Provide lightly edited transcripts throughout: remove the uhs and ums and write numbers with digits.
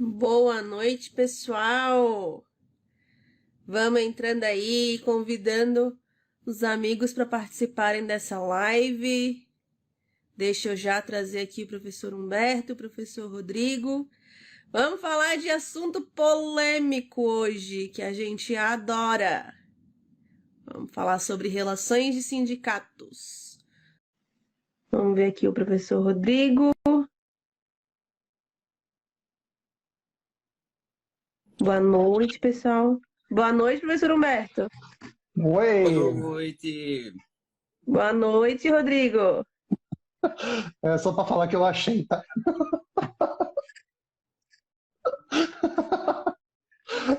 Boa noite, pessoal! Vamos entrando aí, convidando os amigos para participarem dessa live. Deixa eu já trazer aqui o professor Humberto, o professor Rodrigo. Vamos falar de assunto polêmico hoje, que a gente adora. Vamos falar sobre relações de sindicatos. Vamos ver aqui o professor Rodrigo. Boa noite, pessoal. Boa noite, professor Humberto. Oi! Boa noite! Boa noite, Rodrigo. É só para falar que eu achei, tá?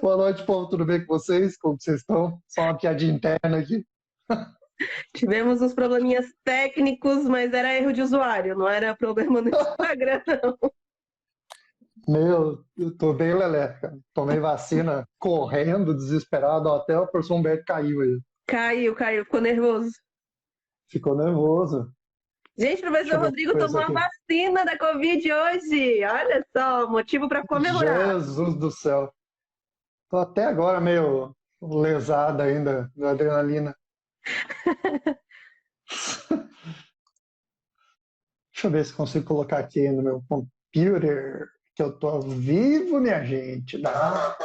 Boa noite, povo, tudo bem com vocês? Como vocês estão? Só uma piadinha interna aqui. Tivemos uns probleminhas técnicos, mas era erro de usuário, não era problema no Instagram, não. Eu tô bem lelé, cara. Tomei vacina correndo, desesperado, até o professor Humberto caiu aí. Caiu, ficou nervoso. Ficou nervoso. Gente, Deixa professor eu ver Rodrigo coisa tomou a aqui. vacina da Covid hoje. Olha só, motivo para comemorar. Jesus do céu. Tô até agora meio lesado ainda da adrenalina. Deixa eu ver se consigo colocar aqui no meu computer, que eu tô ao vivo, minha gente. Ah,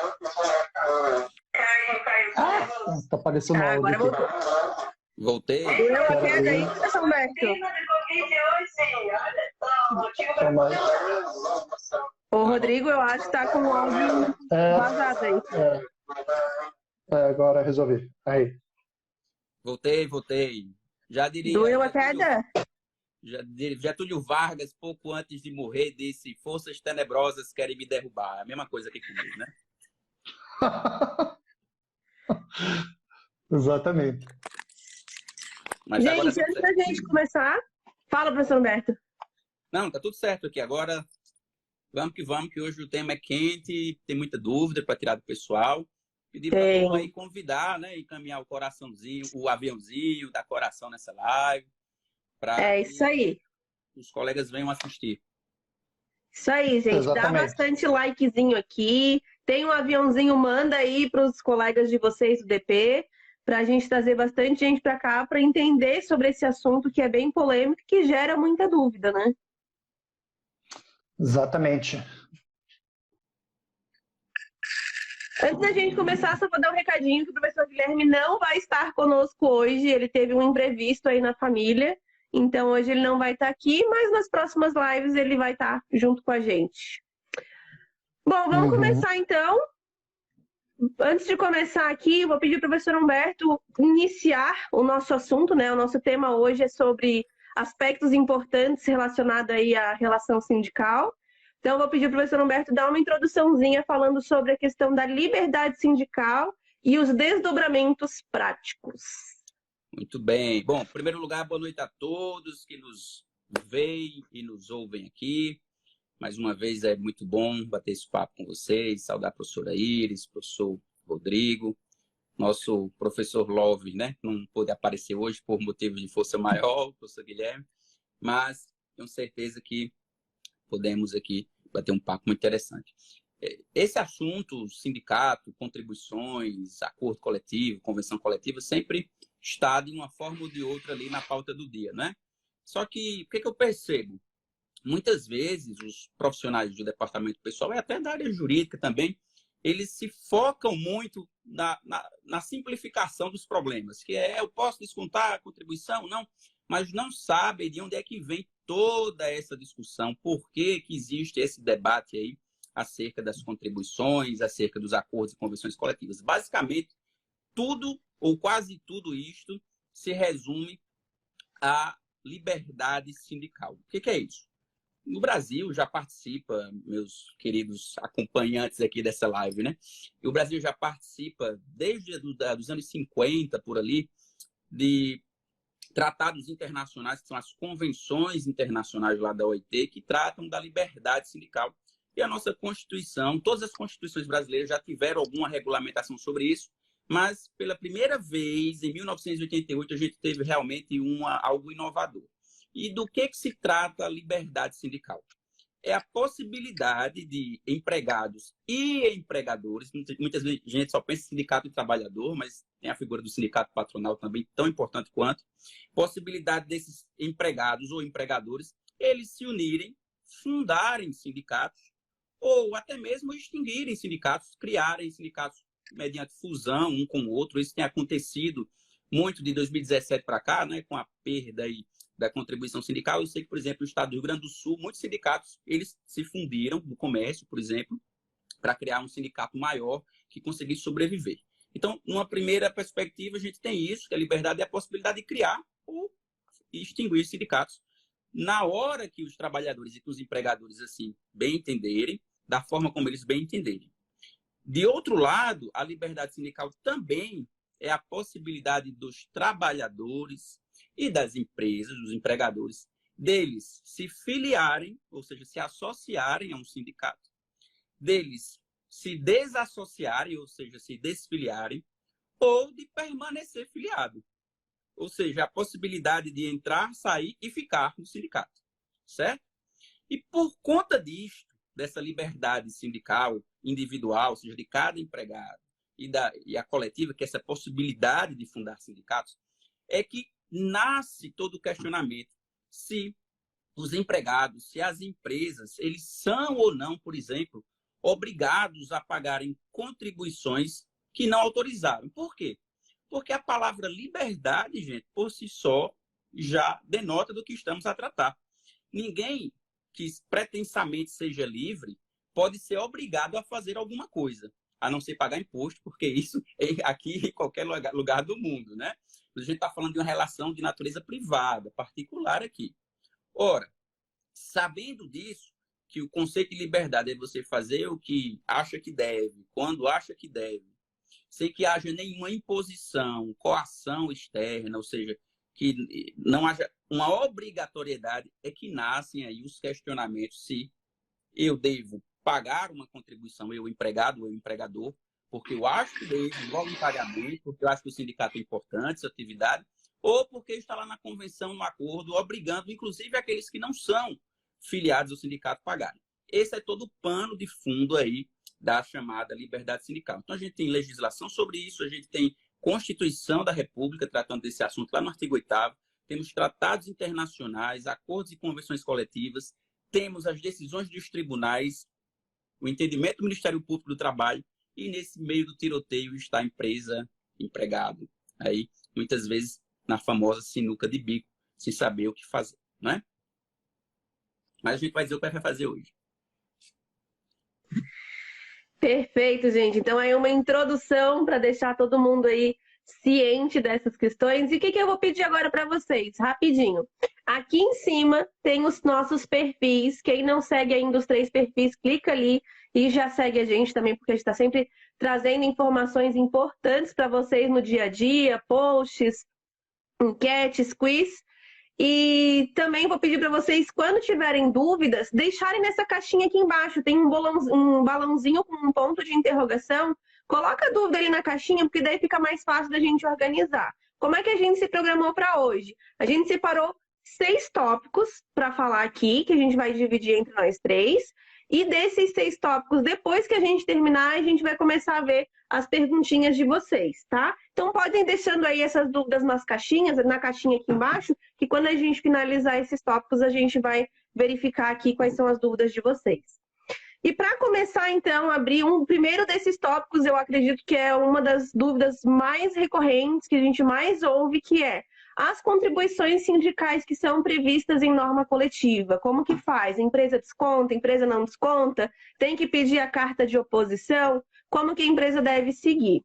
tá aparecendo áudio Agora aqui. voltou. Voltei. Doeu a Pera queda aí. aí, professor Humberto? Calma aí. Ô, Rodrigo, eu acho que tá com o áudio vazado aí. Agora resolvi. Aí. Voltei. Já diria, Doeu a queda? Getúlio Vargas, pouco antes de morrer, disse: forças tenebrosas querem me derrubar. É a mesma coisa aqui comigo, né? Exatamente. Mas agora Gente, tudo antes da certo. gente começar, fala, professor Humberto. Não, tá tudo certo aqui. Agora vamos, que hoje o tema é quente, tem muita dúvida para tirar do pessoal. Pedir para a turma aí convidar, né? Encaminhar o coraçãozinho, o aviãozinho da coração nessa live. É isso aí. Os colegas venham assistir. Isso aí, gente. Dá Exatamente. bastante likezinho aqui. Tem um aviãozinho, manda aí para os colegas de vocês do DP, para a gente trazer bastante gente para cá para entender sobre esse assunto que é bem polêmico e que gera muita dúvida, né? Exatamente. Antes da gente começar, só vou dar um recadinho que o professor Guilherme não vai estar conosco hoje. Ele teve um imprevisto aí na família. Então, hoje ele não vai estar aqui, mas nas próximas lives ele vai estar junto com a gente. Bom, vamos começar então. Antes de começar aqui, vou pedir ao professor Humberto iniciar o nosso assunto, né? O nosso tema hoje é sobre aspectos importantes relacionados aí à relação sindical. Então, vou pedir ao professor Humberto dar uma introduçãozinha falando sobre a questão da liberdade sindical e os desdobramentos práticos. Muito bem. Bom, em primeiro lugar, boa noite a todos que nos veem e nos ouvem aqui. Mais uma vez, é muito bom bater esse papo com vocês, saudar a professora Iris, professor Rodrigo, nosso professor Love, né? Não pôde aparecer hoje por motivo de força maior, professor Guilherme, mas tenho certeza que podemos aqui bater um papo muito interessante. Esse assunto, sindicato, contribuições, acordo coletivo, convenção coletiva, sempre está de uma forma ou de outra ali na pauta do dia, né? Só que o que eu percebo? Muitas vezes os profissionais do departamento pessoal e até da área jurídica também, eles se focam muito na simplificação dos problemas, que eu posso descontar a contribuição? Não, mas não sabem de onde é que vem toda essa discussão, por que existe esse debate aí acerca das contribuições, acerca dos acordos e convenções coletivas. Basicamente, tudo ou quase tudo isto se resume à liberdade sindical. O que é isso? No Brasil já participa, meus queridos acompanhantes aqui dessa live, né? E o Brasil já participa desde os anos 50, por ali, de tratados internacionais, que são as convenções internacionais lá da OIT, que tratam da liberdade sindical. E a nossa Constituição, todas as constituições brasileiras já tiveram alguma regulamentação sobre isso, mas pela primeira vez, em 1988, a gente teve realmente algo inovador. E do que se trata a liberdade sindical? é a possibilidade de empregados e empregadores, muitas vezes a gente só pensa em sindicato e trabalhador, mas tem a figura do sindicato patronal também, tão importante quanto, possibilidade desses empregados ou empregadores, eles se unirem, fundarem sindicatos, ou até mesmo extinguirem sindicatos, criarem sindicatos mediante fusão um com o outro. Isso tem acontecido muito de 2017 para cá, né, com a perda aí da contribuição sindical. Eu sei que, por exemplo, no estado do Rio Grande do Sul, muitos sindicatos eles se fundiram no comércio, por exemplo, para criar um sindicato maior que conseguisse sobreviver. Então, numa primeira perspectiva, a gente tem isso, que a liberdade é a possibilidade de criar ou extinguir sindicatos na hora que os trabalhadores e que os empregadores assim bem entenderem, da forma como eles bem entenderem. De outro lado, a liberdade sindical também é a possibilidade dos trabalhadores e das empresas, dos empregadores, deles se filiarem, ou seja, se associarem a um sindicato, deles se desassociarem, ou seja, se desfiliarem, ou de permanecer filiado. Ou seja, a possibilidade de entrar, sair e ficar no sindicato, certo? E por conta disto, dessa liberdade sindical, individual, ou seja, de cada empregado e a coletiva, que é essa possibilidade de fundar sindicatos, é que nasce todo o questionamento se os empregados, se as empresas, eles são ou não, por exemplo, obrigados a pagarem contribuições que não autorizaram. Por quê? Porque a palavra liberdade, gente, por si só, já denota do que estamos a tratar. Ninguém que pretensamente seja livre pode ser obrigado a fazer alguma coisa, a não ser pagar imposto, porque isso é aqui em qualquer lugar do mundo, né? A gente está falando de uma relação de natureza privada, particular aqui. Ora, sabendo disso, que o conceito de liberdade é você fazer o que acha que deve, quando acha que deve, sem que haja nenhuma imposição, coação externa, ou seja, que não haja uma obrigatoriedade, é que nascem aí os questionamentos se eu devo pagar uma contribuição, eu empregado, eu empregador, porque eu acho que devo voluntariamente, porque eu acho que o sindicato é importante, essa atividade, ou porque está lá na convenção, no acordo, obrigando, inclusive, aqueles que não são filiados ao sindicato pagarem. Esse é todo o pano de fundo aí da chamada liberdade sindical. Então, a gente tem legislação sobre isso, a gente tem Constituição da República tratando desse assunto lá no artigo 8º, temos tratados internacionais, acordos e convenções coletivas, temos as decisões dos tribunais, o entendimento do Ministério Público do Trabalho, e nesse meio do tiroteio está a empresa, empregado, aí muitas vezes na famosa sinuca de bico, sem saber o que fazer, não é? Mas a gente vai dizer o que vai fazer hoje. Perfeito, gente. Então, aí uma introdução para deixar todo mundo aí ciente dessas questões. E o que eu vou pedir agora para vocês? Rapidinho. Aqui em cima tem os nossos perfis. Quem não segue ainda os 3 perfis, clica ali e já segue a gente também, porque a gente está sempre trazendo informações importantes para vocês no dia a dia, posts, enquetes, quiz. E também vou pedir para vocês, quando tiverem dúvidas, deixarem nessa caixinha aqui embaixo. Tem um balãozinho com um ponto de interrogação. Coloca a dúvida ali na caixinha, porque daí fica mais fácil da gente organizar. Como é que a gente se programou para hoje? A gente separou 6 tópicos para falar aqui, que a gente vai dividir entre nós 3. E desses 6 tópicos, depois que a gente terminar, a gente vai começar a ver as perguntinhas de vocês, tá? Então, podem deixando aí essas dúvidas nas caixinhas, na caixinha aqui embaixo, que quando a gente finalizar esses tópicos, a gente vai verificar aqui quais são as dúvidas de vocês. E para começar, então, abrir um primeiro desses tópicos, eu acredito que é uma das dúvidas mais recorrentes, que a gente mais ouve, que é as contribuições sindicais que são previstas em norma coletiva. Como que faz? A empresa desconta, a empresa não desconta? Tem que pedir a carta de oposição? Como que a empresa deve seguir?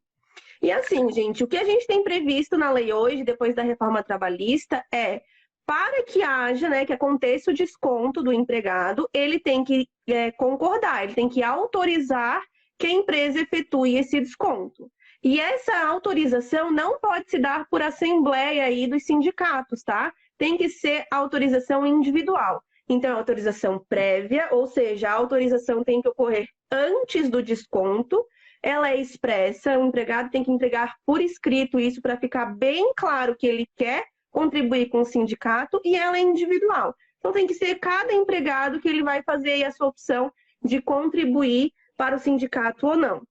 E assim, gente, o que a gente tem previsto na lei hoje, depois da reforma trabalhista, é para que haja, né, que aconteça o desconto do empregado, ele tem que concordar, ele tem que autorizar que a empresa efetue esse desconto. E essa autorização não pode se dar por assembleia aí dos sindicatos, tá? Tem que ser autorização individual. Então, autorização prévia, ou seja, a autorização tem que ocorrer antes do desconto, ela é expressa, o empregado tem que entregar por escrito isso para ficar bem claro que ele quer contribuir com o sindicato, e ela é individual. Então tem que ser cada empregado que ele vai fazer aí a sua opção de contribuir para o sindicato ou não.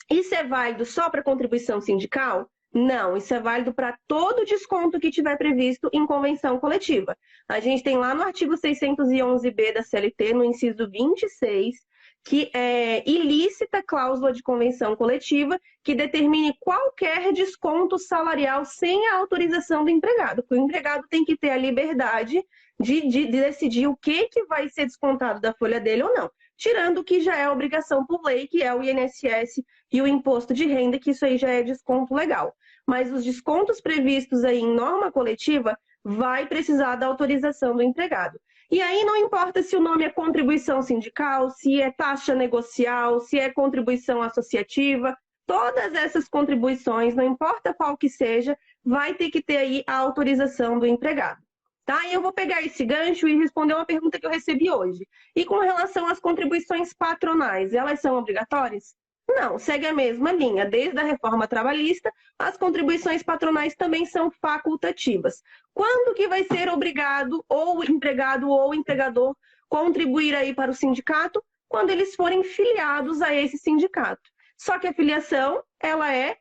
Isso é válido só para contribuição sindical? Não, isso é válido para todo desconto que tiver previsto em convenção coletiva. A gente tem lá no artigo 611B da CLT, no inciso 26, que é ilícita cláusula de convenção coletiva que determine qualquer desconto salarial sem a autorização do empregado. O empregado tem que ter a liberdade de decidir o que vai ser descontado da folha dele ou não, tirando o que já é obrigação por lei, que é o INSS e o imposto de renda, que isso aí já é desconto legal. Mas os descontos previstos aí em norma coletiva vai precisar da autorização do empregado. E aí não importa se o nome é contribuição sindical, se é taxa negocial, se é contribuição associativa, todas essas contribuições, não importa qual que seja, vai ter que ter aí a autorização do empregado. Tá? E eu vou pegar esse gancho e responder uma pergunta que eu recebi hoje. E com relação às contribuições patronais, elas são obrigatórias? Não, segue a mesma linha. Desde a reforma trabalhista, as contribuições patronais também são facultativas. Quando que vai ser obrigado ou o empregado ou o empregador contribuir aí para o sindicato? Quando eles forem filiados a esse sindicato. Só que a filiação, ela é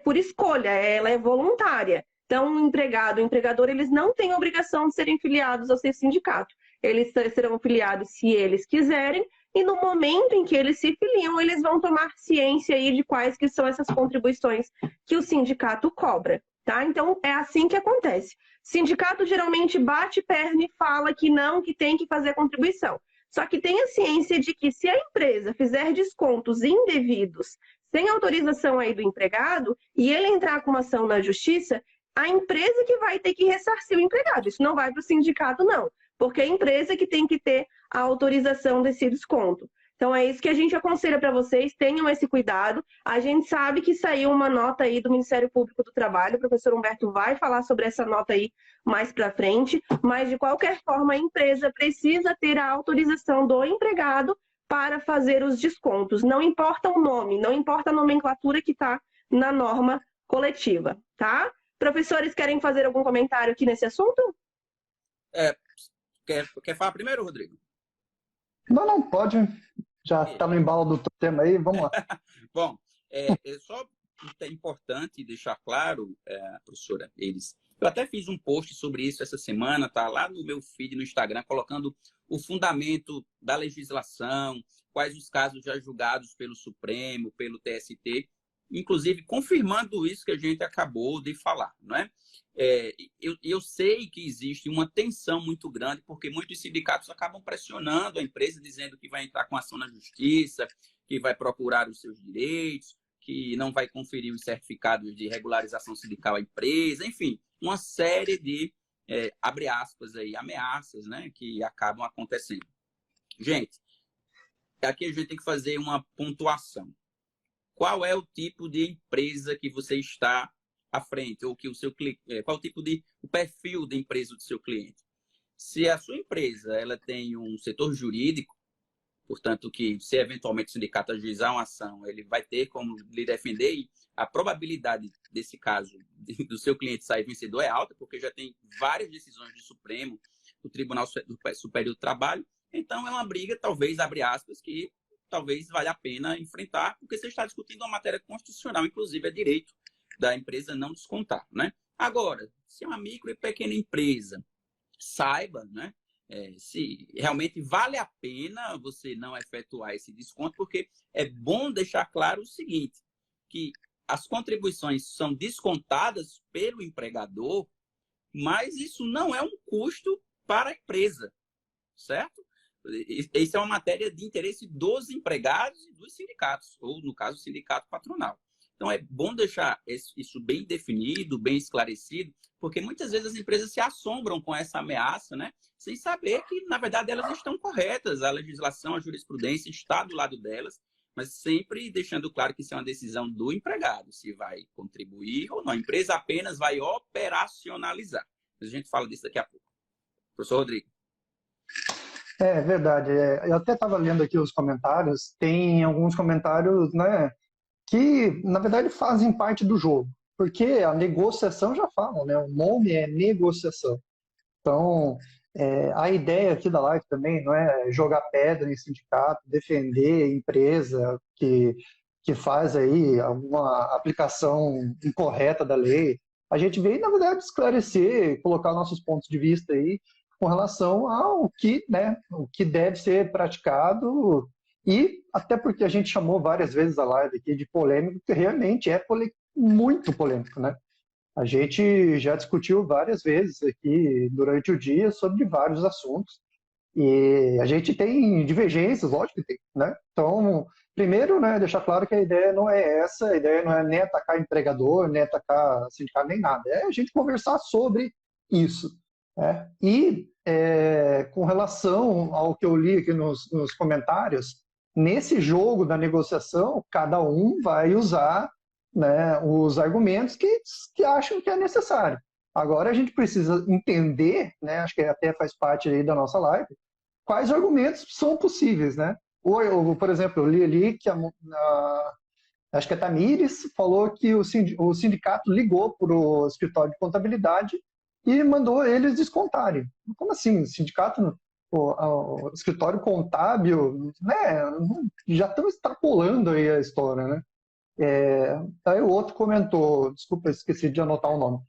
por escolha, ela é voluntária. Então, o empregado e o empregador, eles não têm obrigação de serem filiados ao seu sindicato. Eles serão filiados se eles quiserem, e no momento em que eles se filiam, eles vão tomar ciência aí de quais que são essas contribuições que o sindicato cobra, tá? Então, é assim que acontece. Sindicato geralmente bate perna e fala que não, que tem que fazer contribuição. Só que tenha ciência de que se a empresa fizer descontos indevidos, sem autorização aí do empregado, e ele entrar com uma ação na justiça, a empresa que vai ter que ressarcir o empregado. Isso não vai para o sindicato, não. Porque é a empresa que tem que ter a autorização desse desconto. Então, é isso que a gente aconselha para vocês, tenham esse cuidado. A gente sabe que saiu uma nota aí do Ministério Público do Trabalho, o professor Humberto vai falar sobre essa nota aí mais para frente, mas, de qualquer forma, a empresa precisa ter a autorização do empregado para fazer os descontos. Não importa o nome, não importa a nomenclatura que está na norma coletiva, tá? Professores, querem fazer algum comentário aqui nesse assunto? Quer falar primeiro, Rodrigo? Não, pode. Já está no embalo do tema aí, vamos lá. Bom, só é importante deixar claro, professora, eu até fiz um post sobre isso essa semana, tá lá no meu feed no Instagram, colocando o fundamento da legislação, quais os casos já julgados pelo Supremo, pelo TST, inclusive confirmando isso que a gente acabou de falar, não é? Eu sei que existe uma tensão muito grande, porque muitos sindicatos acabam pressionando a empresa, dizendo que vai entrar com ação na justiça, que vai procurar os seus direitos, que não vai conferir os certificados de regularização sindical à empresa, enfim, uma série de, abre aspas, aí, ameaças, né, que acabam acontecendo. Gente, aqui a gente tem que fazer uma pontuação. Qual é o tipo de empresa que você está à frente, ou que o seu cliente, qual o tipo o perfil da empresa do seu cliente? Se a sua empresa ela tem um setor jurídico, portanto que se eventualmente o sindicato ajuizar uma ação, ele vai ter como lhe defender, e a probabilidade desse caso do seu cliente sair vencedor é alta, porque já tem várias decisões do Supremo, do Tribunal Superior do Trabalho, então é uma briga, talvez, abre aspas, que talvez valha a pena enfrentar, porque você está discutindo uma matéria constitucional, inclusive é direito da empresa não descontar, né? Agora, se é uma micro e pequena empresa, saiba, né, se realmente vale a pena você não efetuar esse desconto, porque é bom deixar claro o seguinte, que as contribuições são descontadas pelo empregador, mas isso não é um custo para a empresa, certo? Isso é uma matéria de interesse dos empregados e dos sindicatos, ou, no caso, o sindicato patronal. Então, é bom deixar isso bem definido, bem esclarecido, porque muitas vezes as empresas se assombram com essa ameaça, né? Sem saber que, na verdade, elas estão corretas. A legislação, a jurisprudência está do lado delas, mas sempre deixando claro que isso é uma decisão do empregado, se vai contribuir ou não. A empresa apenas vai operacionalizar. Mas a gente fala disso daqui a pouco. Professor Rodrigo. É verdade. Eu até estava lendo aqui os comentários. Tem alguns comentários, né, que, na verdade, fazem parte do jogo. Porque a negociação já fala, né? O nome é negociação. Então, A ideia aqui da live também não é jogar pedra em sindicato, defender empresa que faz aí alguma aplicação incorreta da lei. A gente veio, na verdade, esclarecer, colocar nossos pontos de vista aí com relação ao que, né, o que deve ser praticado, e até porque a gente chamou várias vezes a live aqui de polêmico, que realmente é muito polêmico, né? A gente já discutiu várias vezes aqui durante o dia sobre vários assuntos e a gente tem divergências, lógico que tem, né? Então, primeiro, né, deixar claro que a ideia não é essa, a ideia não é nem atacar empregador, nem atacar sindicato, nem nada. É a gente conversar sobre isso, né? E com relação ao que eu li aqui nos comentários, nesse jogo da negociação, cada um vai usar, né, os argumentos que acham que é necessário. Agora a gente precisa entender, né, acho que até faz parte aí da nossa live, quais argumentos são possíveis, né? Por exemplo, eu li ali que acho que a Tamires falou que o sindicato ligou para o escritório de contabilidade e mandou eles descontarem. Como assim? O sindicato, o escritório contábil, né, já estão extrapolando aí a história, né? Aí o outro comentou, desculpa, esqueci de anotar o nome,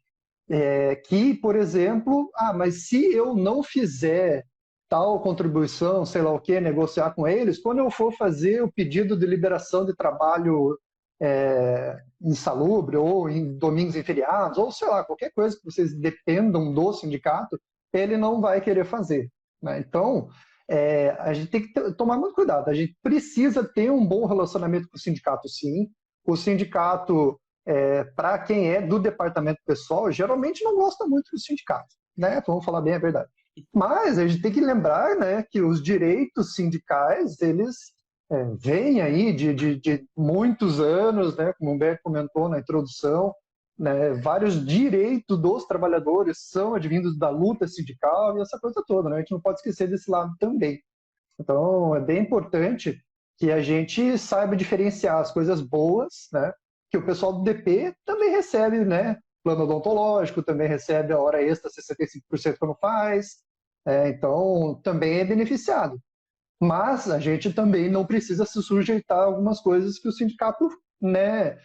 que, por exemplo, mas se eu não fizer tal contribuição, sei lá o que, negociar com eles, quando eu for fazer o pedido de liberação de trabalho insalubre, ou em domingos e feriados, ou sei lá, qualquer coisa que vocês dependam do sindicato, ele não vai querer fazer, né? Então, a gente tem que tomar muito cuidado, a gente precisa ter um bom relacionamento com o sindicato, sim. O sindicato, para quem é do departamento pessoal, geralmente não gosta muito do sindicato, né? Vamos falar bem a verdade. Mas a gente tem que lembrar, né, que os direitos sindicais, eles vêm aí de muitos anos, né? Como o Humberto comentou na introdução, né, vários direitos dos trabalhadores são advindos da luta sindical e essa coisa toda, né? A gente não pode esquecer desse lado também. Então, é bem importante que a gente saiba diferenciar as coisas boas, né? Que o pessoal do DP também recebe, né? Plano odontológico, também recebe a hora extra 65% quando faz, então também é beneficiado. Mas a gente também não precisa se sujeitar a algumas coisas que o sindicato, né,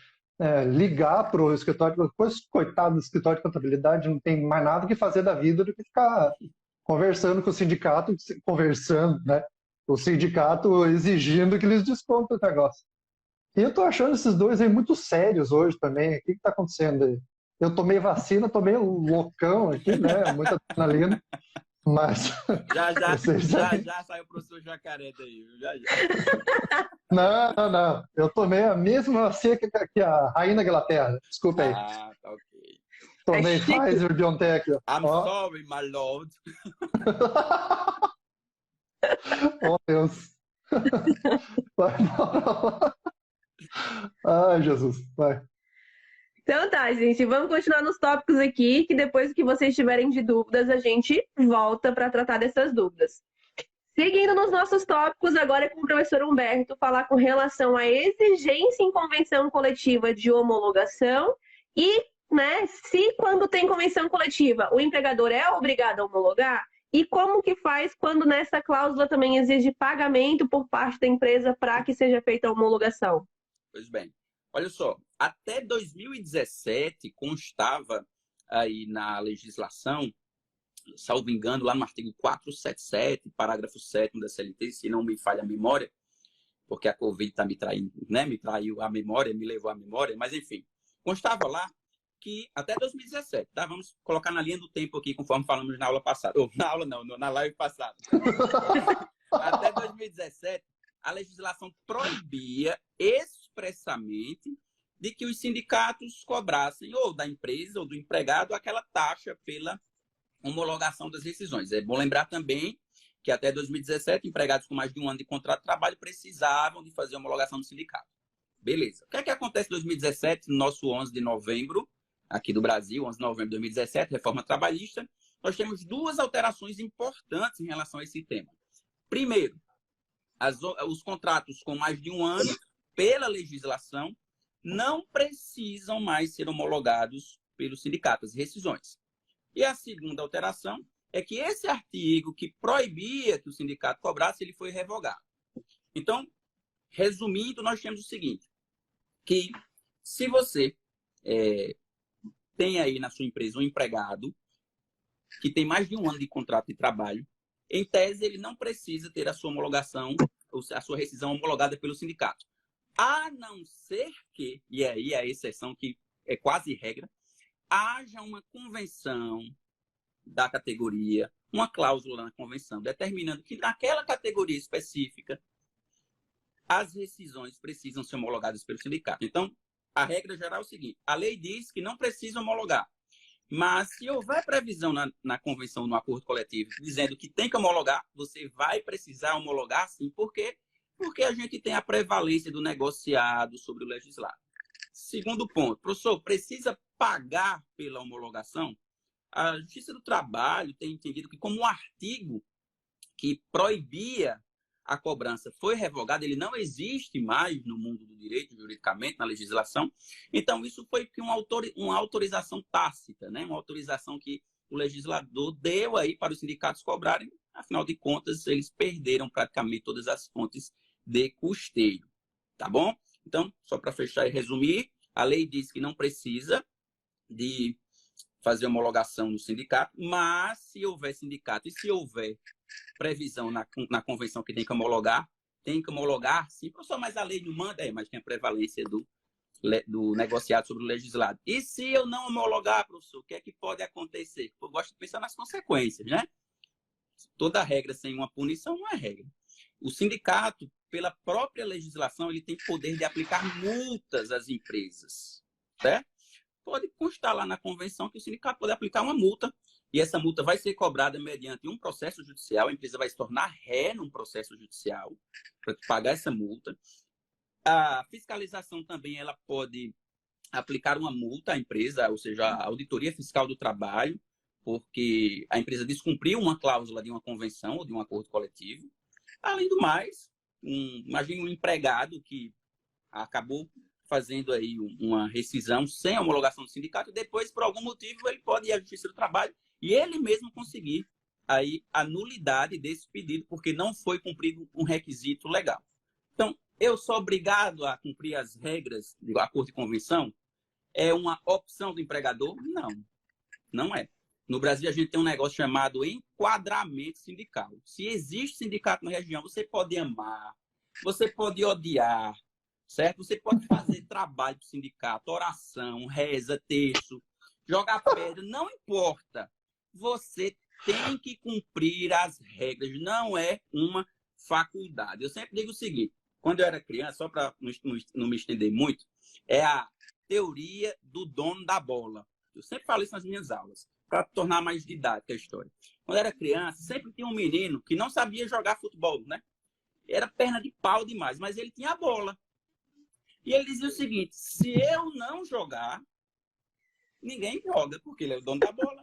ligar para o escritório, coitado do escritório de contabilidade, não tem mais nada que fazer da vida do que ficar conversando com o sindicato, né? O sindicato exigindo que eles descontem o negócio. E eu tô achando esses dois aí muito sérios hoje também. O que tá acontecendo aí? Eu tomei vacina, tomei um loucão aqui, né? Muita adrenalina. Mas. Já saiu o professor Jacaré daí, já. Não. Eu tomei a mesma seca que a rainha da Inglaterra. Desculpa aí. Tá ok. Tomei Pfizer, BioNTech. I'm sorry, my lord. Oh, Deus. Vai, não. Ai, Jesus. Vai. Então tá, gente, vamos continuar nos tópicos aqui, que depois que vocês tiverem de dúvidas, a gente volta para tratar dessas dúvidas. Seguindo nos nossos tópicos, agora é com o professor Humberto falar com relação à exigência em convenção coletiva de homologação e, né, se quando tem convenção coletiva o empregador é obrigado a homologar, e como que faz quando nessa cláusula também exige pagamento por parte da empresa para que seja feita a homologação? Pois bem, olha só, até 2017 constava aí na legislação, salvo engano, lá no artigo 477, parágrafo 7º da CLT, se não me falha a memória, porque a Covid está me traindo, né? Me traiu a memória, me levou a memória, mas enfim, constava lá que até 2017, tá? Vamos colocar na linha do tempo aqui, conforme falamos na aula passada. Ou na aula não, na live passada. Até 2017, a legislação proibia expressamente de que os sindicatos cobrassem ou da empresa ou do empregado aquela taxa pela homologação das rescisões. É bom lembrar também que até 2017, empregados com mais de um ano de contrato de trabalho precisavam de fazer homologação do sindicato. Beleza. O que é que acontece em 2017, no nosso 11 de novembro, aqui do Brasil, 11 de novembro de 2017, reforma trabalhista, nós temos duas alterações importantes em relação a esse tema. Primeiro, os contratos com mais de um ano, pela legislação, não precisam mais ser homologados pelos sindicatos, rescisões. E a segunda alteração é que esse artigo que proibia que o sindicato cobrasse, ele foi revogado. Então, resumindo, nós temos o seguinte, que se você tem aí na sua empresa um empregado que tem mais de 1 ano de contrato de trabalho, em tese ele não precisa ter a sua homologação, ou a sua rescisão homologada pelo sindicato. A não ser que, e aí a exceção que é quase regra, haja uma convenção da categoria, uma cláusula na convenção, determinando que naquela categoria específica as rescisões precisam ser homologadas pelo sindicato. Então, a regra geral é o seguinte, a lei diz que não precisa homologar, mas se houver previsão na convenção, no acordo coletivo, dizendo que tem que homologar, você vai precisar homologar sim. Por quê? Porque a gente tem a prevalência do negociado sobre o legislado. Segundo ponto, professor, precisa pagar pela homologação? A Justiça do Trabalho tem entendido que como um artigo que proibia a cobrança foi revogado, ele não existe mais no mundo do direito, juridicamente, na legislação. Então, isso foi uma autorização tácita, né? Uma autorização que o legislador deu aí para os sindicatos cobrarem. Afinal de contas, eles perderam praticamente todas as fontes de custeio. Tá bom? Então, só para fechar e resumir, a lei diz que não precisa de fazer homologação no sindicato, mas se houver sindicato e se houver previsão na convenção que tem que homologar sim, professor, mas a lei não manda, mas tem a prevalência do negociado sobre o legislado. E se eu não homologar, professor, o que é que pode acontecer? Eu gosto de pensar nas consequências, né? Toda regra sem uma punição não é regra. O sindicato, pela própria legislação, ele tem poder de aplicar multas às empresas, certo? Pode constar lá na convenção que o sindicato pode aplicar uma multa e essa multa vai ser cobrada mediante um processo judicial, a empresa vai se tornar ré num processo judicial para pagar essa multa. A fiscalização também ela pode aplicar uma multa à empresa, ou seja, a auditoria fiscal do trabalho, porque a empresa descumpriu uma cláusula de uma convenção ou de um acordo coletivo. Além do mais, imagine um empregado que acabou fazendo aí uma rescisão sem homologação do sindicato e depois, por algum motivo, ele pode ir à Justiça do Trabalho e ele mesmo conseguir aí a nulidade desse pedido, porque não foi cumprido um requisito legal. Então, eu sou obrigado a cumprir as regras do acordo de convenção? É uma opção do empregador? Não, não é. No Brasil, a gente tem um negócio chamado enquadramento sindical. Se existe sindicato na região, você pode amar, você pode odiar, certo? Você pode fazer trabalho para o sindicato, oração, reza, terço, jogar pedra, não importa. Você tem que cumprir as regras, não é uma faculdade. Eu sempre digo o seguinte, quando eu era criança, só para não me estender muito, é a teoria do dono da bola. Eu sempre falo isso nas minhas aulas, para tornar mais didática a história. Quando eu era criança, sempre tinha um menino que não sabia jogar futebol, né? Era perna de pau demais, mas ele tinha a bola. E ele dizia o seguinte, se eu não jogar, ninguém joga, porque ele é o dono da bola.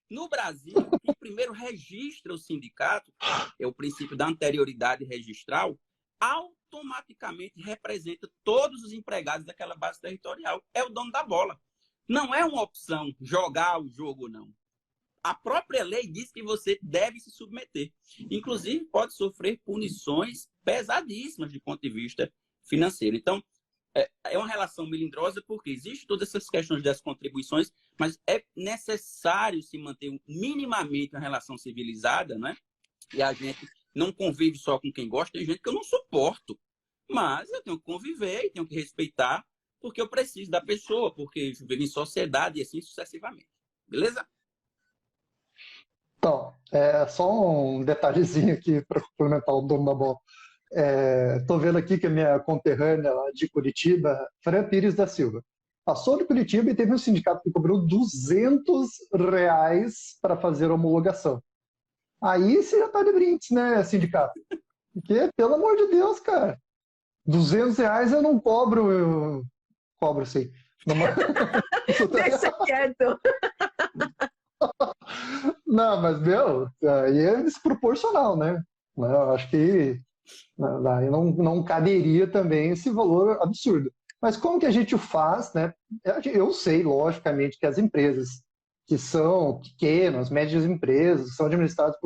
No Brasil, quem primeiro registra o sindicato, é o princípio da anterioridade registral, automaticamente representa todos os empregados daquela base territorial. É o dono da bola. Não é uma opção jogar o jogo ou não. A própria lei diz que você deve se submeter. Inclusive, pode sofrer punições pesadíssimas de ponto de vista financeiro. Então, é uma relação melindrosa porque existem todas essas questões das contribuições, mas é necessário se manter minimamente uma relação civilizada, né? E a gente não convive só com quem gosta, tem gente que eu não suporto. Mas eu tenho que conviver e tenho que respeitar porque eu preciso da pessoa, porque eu vivo em sociedade e assim sucessivamente. Beleza? Então, só um detalhezinho aqui para complementar o dono da bola. Estou vendo aqui que a minha conterrânea lá de Curitiba, Fran Pires da Silva, passou de Curitiba e teve um sindicato que cobrou R$200 para fazer a homologação. Aí você já está de brindes, né, sindicato? Porque, pelo amor de Deus, cara, R$200 eu não cobro, eu cobro sim. Deixa quieto. Não, mas, meu, aí é desproporcional, né? Eu acho que daí não caberia também esse valor absurdo. Mas como que a gente faz, né? Eu sei, logicamente, que as empresas que são pequenas, médias empresas, são administradas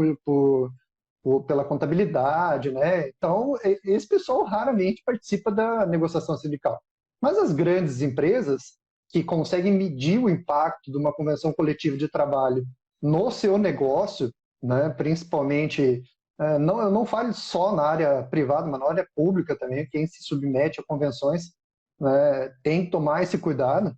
pela contabilidade, né? Então, esse pessoal raramente participa da negociação sindical. Mas as grandes empresas que conseguem medir o impacto de uma convenção coletiva de trabalho no seu negócio, né? Principalmente, eu não falo só na área privada, mas na área pública também, quem se submete a convenções, né, tem que tomar esse cuidado.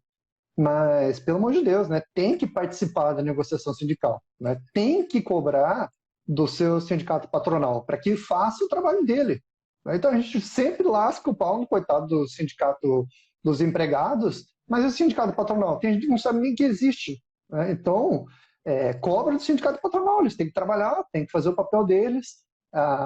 Mas, pelo amor de Deus, né, tem que participar da negociação sindical, né, tem que cobrar do seu sindicato patronal para que faça o trabalho dele. Então, a gente sempre lasca o pau no coitado do sindicato dos empregados, mas o sindicato patronal, tem gente que não sabe nem que existe. Né? Então, cobra do sindicato patronal, eles têm que trabalhar, têm que fazer o papel deles.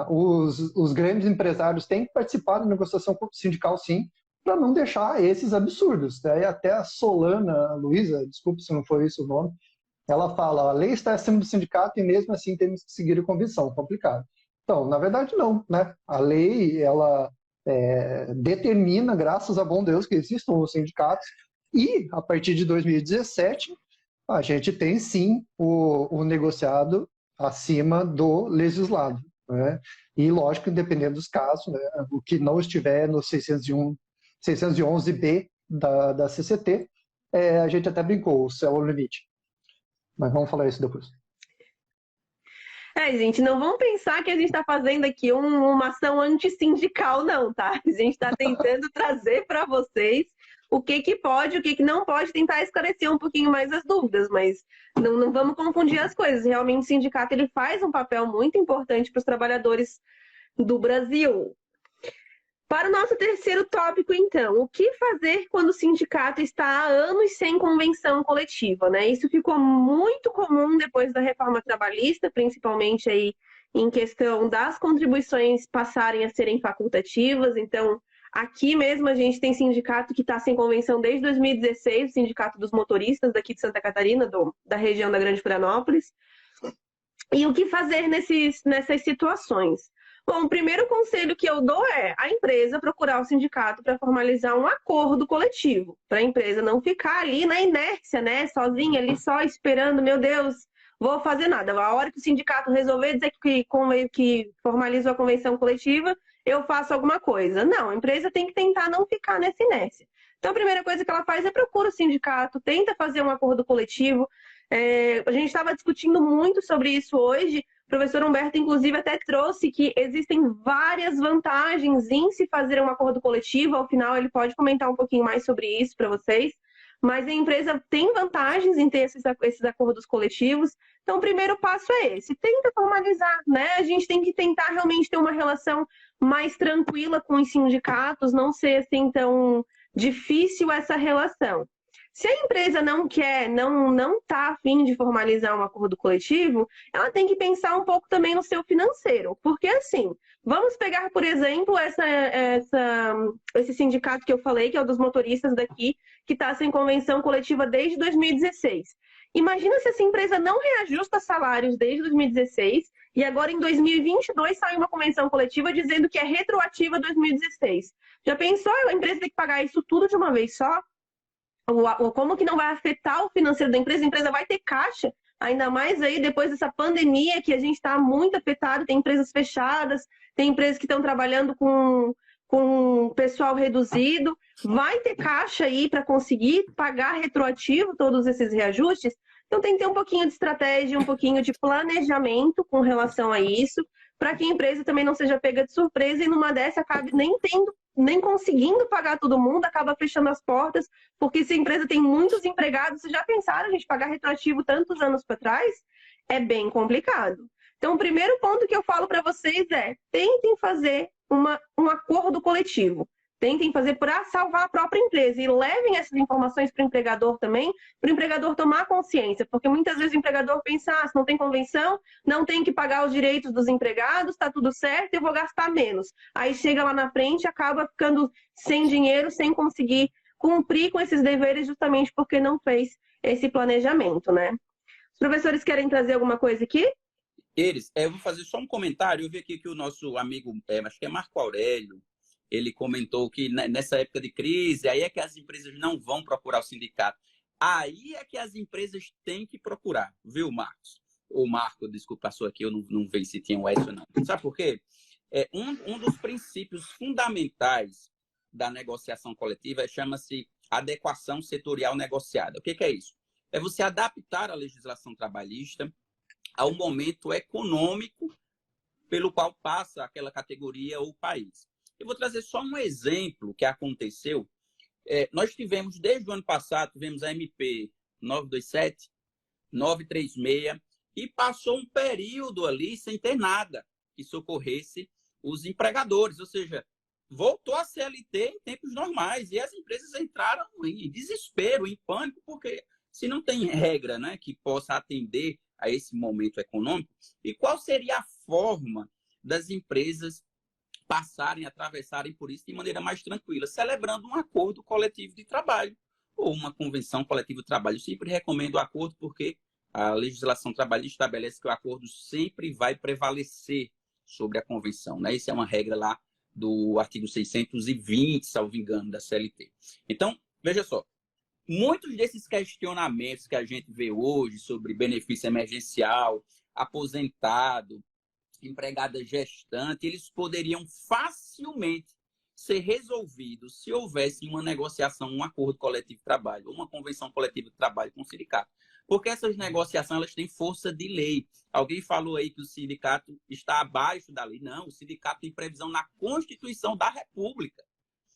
Os grandes empresários têm que participar da negociação sindical, sim, para não deixar esses absurdos. Daí até a Solana Luiza, desculpe se não foi isso o nome, ela fala, a lei está acima do sindicato e mesmo assim temos que seguir a convenção, complicado. Então, na verdade não, né? A lei, ela determina, graças a bom Deus, que existam os sindicatos e a partir de 2017 a gente tem sim o negociado acima do legislado, né? E lógico, independente dos casos, né? O que não estiver no 611B da CCT, a gente até brincou, o céu é o limite. Mas vamos falar isso depois. Gente, não vamos pensar que a gente está fazendo aqui uma ação antissindical, não, tá? A gente está tentando trazer para vocês o que pode, o que não pode, tentar esclarecer um pouquinho mais as dúvidas, mas não vamos confundir as coisas. Realmente, o sindicato ele faz um papel muito importante para os trabalhadores do Brasil. Para o nosso terceiro tópico, então, o que fazer quando o sindicato está há anos sem convenção coletiva, né? Isso ficou muito comum depois da reforma trabalhista, principalmente aí em questão das contribuições passarem a serem facultativas. Então, aqui mesmo a gente tem sindicato que está sem convenção desde 2016, o Sindicato dos Motoristas daqui de Santa Catarina, da região da Grande Florianópolis. E o que fazer nessas situações? Bom, o primeiro conselho que eu dou é a empresa procurar o sindicato para formalizar um acordo coletivo, para a empresa não ficar ali na inércia, né, sozinha ali só esperando, meu Deus, vou fazer nada. A hora que o sindicato resolver dizer que formalizou a convenção coletiva, eu faço alguma coisa. Não, a empresa tem que tentar não ficar nessa inércia. Então, a primeira coisa que ela faz é procura o sindicato, tenta fazer um acordo coletivo. A gente estava discutindo muito sobre isso hoje. O professor Humberto, inclusive, até trouxe que existem várias vantagens em se fazer um acordo coletivo. Ao final, ele pode comentar um pouquinho mais sobre isso para vocês. Mas a empresa tem vantagens em ter esses acordos coletivos. Então, o primeiro passo é esse. Tenta formalizar, né? A gente tem que tentar realmente ter uma relação mais tranquila com os sindicatos, não ser assim tão difícil essa relação. Se a empresa não quer, não está a fim de formalizar um acordo coletivo, ela tem que pensar um pouco também no seu financeiro. Porque, assim, vamos pegar, por exemplo, esse sindicato que eu falei, que é o dos motoristas daqui, que está sem convenção coletiva desde 2016. Imagina se essa empresa não reajusta salários desde 2016 e agora em 2022 sai uma convenção coletiva dizendo que é retroativa a 2016. Já pensou a empresa ter que pagar isso tudo de uma vez só? Como que não vai afetar o financeiro da empresa? A empresa vai ter caixa, ainda mais aí depois dessa pandemia que a gente está muito afetado, tem empresas fechadas, tem empresas que estão trabalhando com pessoal reduzido, vai ter caixa aí para conseguir pagar retroativo todos esses reajustes? Então tem que ter um pouquinho de estratégia, um pouquinho de planejamento com relação a isso, para que a empresa também não seja pega de surpresa e numa dessa acabe nem conseguindo pagar todo mundo, acaba fechando as portas, porque se a empresa tem muitos empregados, vocês já pensaram a gente pagar retroativo tantos anos para trás? É bem complicado. Então, o primeiro ponto que eu falo para vocês é, tentem fazer um acordo coletivo. Tentem fazer para salvar a própria empresa e levem essas informações para o empregador também, para o empregador tomar consciência, porque muitas vezes o empregador pensa, se não tem convenção, não tem que pagar os direitos dos empregados, está tudo certo, eu vou gastar menos. Aí chega lá na frente, acaba ficando sem dinheiro, sem conseguir cumprir com esses deveres justamente porque não fez esse planejamento, né? Os professores querem trazer alguma coisa aqui? Eu vou fazer só um comentário. Eu vi aqui que o nosso amigo, acho que é Marco Aurélio, ele comentou que nessa época de crise, aí é que as empresas não vão procurar o sindicato. Aí é que as empresas têm que procurar, viu, Marcos? Ou Marco, desculpa, passou aqui, eu não vi se tinha um Edson, não. Sabe por quê? Um dos princípios fundamentais da negociação coletiva chama-se adequação setorial negociada. O que é isso? É você adaptar a legislação trabalhista ao momento econômico pelo qual passa aquela categoria ou país. Eu vou trazer só um exemplo que aconteceu. Nós tivemos, desde o ano passado, tivemos a MP 927, 936, e passou um período ali sem ter nada que socorresse os empregadores, ou seja, voltou a CLT em tempos normais, e as empresas entraram em desespero, em pânico, porque se não tem regra, né, que possa atender a esse momento econômico, e qual seria a forma das empresas passarem, atravessarem por isso de maneira mais tranquila, celebrando um acordo coletivo de trabalho ou uma convenção coletiva de trabalho. Eu sempre recomendo o acordo porque a legislação trabalhista estabelece que o acordo sempre vai prevalecer sobre a convenção, né? Isso é uma regra lá do artigo 620, salvo engano, da CLT. Então, veja só, muitos desses questionamentos que a gente vê hoje sobre benefício emergencial, aposentado, empregada gestante, eles poderiam facilmente ser resolvidos se houvesse uma negociação, um acordo coletivo de trabalho, uma convenção coletiva de trabalho com o sindicato. Porque essas negociações elas têm força de lei. Alguém falou aí que o sindicato está abaixo da lei. Não, o sindicato tem previsão na Constituição da República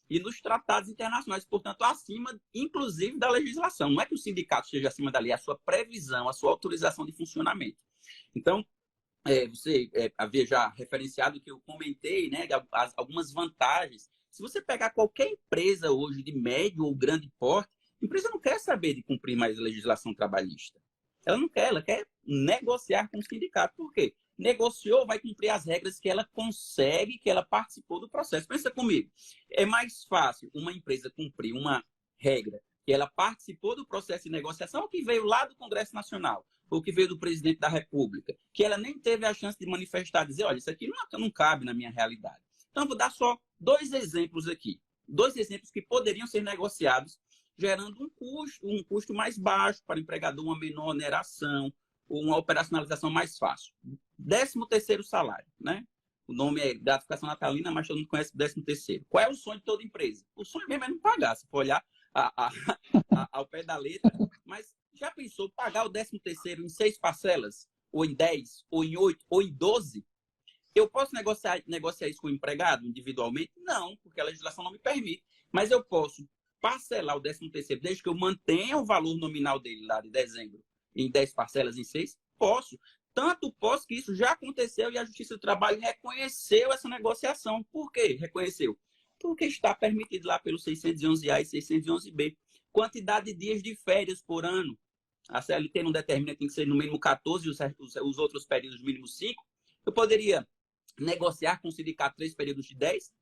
e nos tratados internacionais, portanto, acima, inclusive, da legislação. Não é que o sindicato esteja acima da lei, é a sua previsão, a sua autorização de funcionamento. Então, você havia já referenciado que eu comentei, né, algumas vantagens. Se você pegar qualquer empresa hoje de médio ou grande porte, a empresa não quer saber de cumprir mais a legislação trabalhista. Ela não quer, ela quer negociar com o sindicato. Por quê? Negociou, vai cumprir as regras que ela consegue, que ela participou do processo. Pensa comigo, é mais fácil uma empresa cumprir uma regra que ela participou do processo de negociação ou que veio lá do Congresso Nacional, ou que veio do presidente da República, que ela nem teve a chance de manifestar, dizer, olha, isso aqui não cabe na minha realidade. Então, vou dar só 2 exemplos aqui. 2 exemplos que poderiam ser negociados, gerando um custo mais baixo para o empregador, uma menor oneração, ou uma operacionalização mais fácil. 13º salário, né? O nome é gratificação natalina, mas todo mundo conhece o 13º. Qual é o sonho de toda empresa? O sonho mesmo é não pagar, se for olhar ao pé da letra, mas já pensou pagar o 13º em 6 parcelas? Ou em 10? Ou em 8? Ou em 12? Eu posso negociar isso com o empregado individualmente? Não, porque a legislação não me permite. Mas eu posso parcelar o 13º desde que eu mantenha o valor nominal dele lá de dezembro em 10 parcelas em 6? Posso. Tanto posso que isso já aconteceu e a Justiça do Trabalho reconheceu essa negociação. Por quê? Reconheceu. Porque está permitido lá pelo 611A e 611B. Quantidade de dias de férias por ano. A CLT não determina, tem que ser no mínimo 14, os outros períodos mínimos 5. Eu poderia negociar com o sindicato 3 períodos de 10,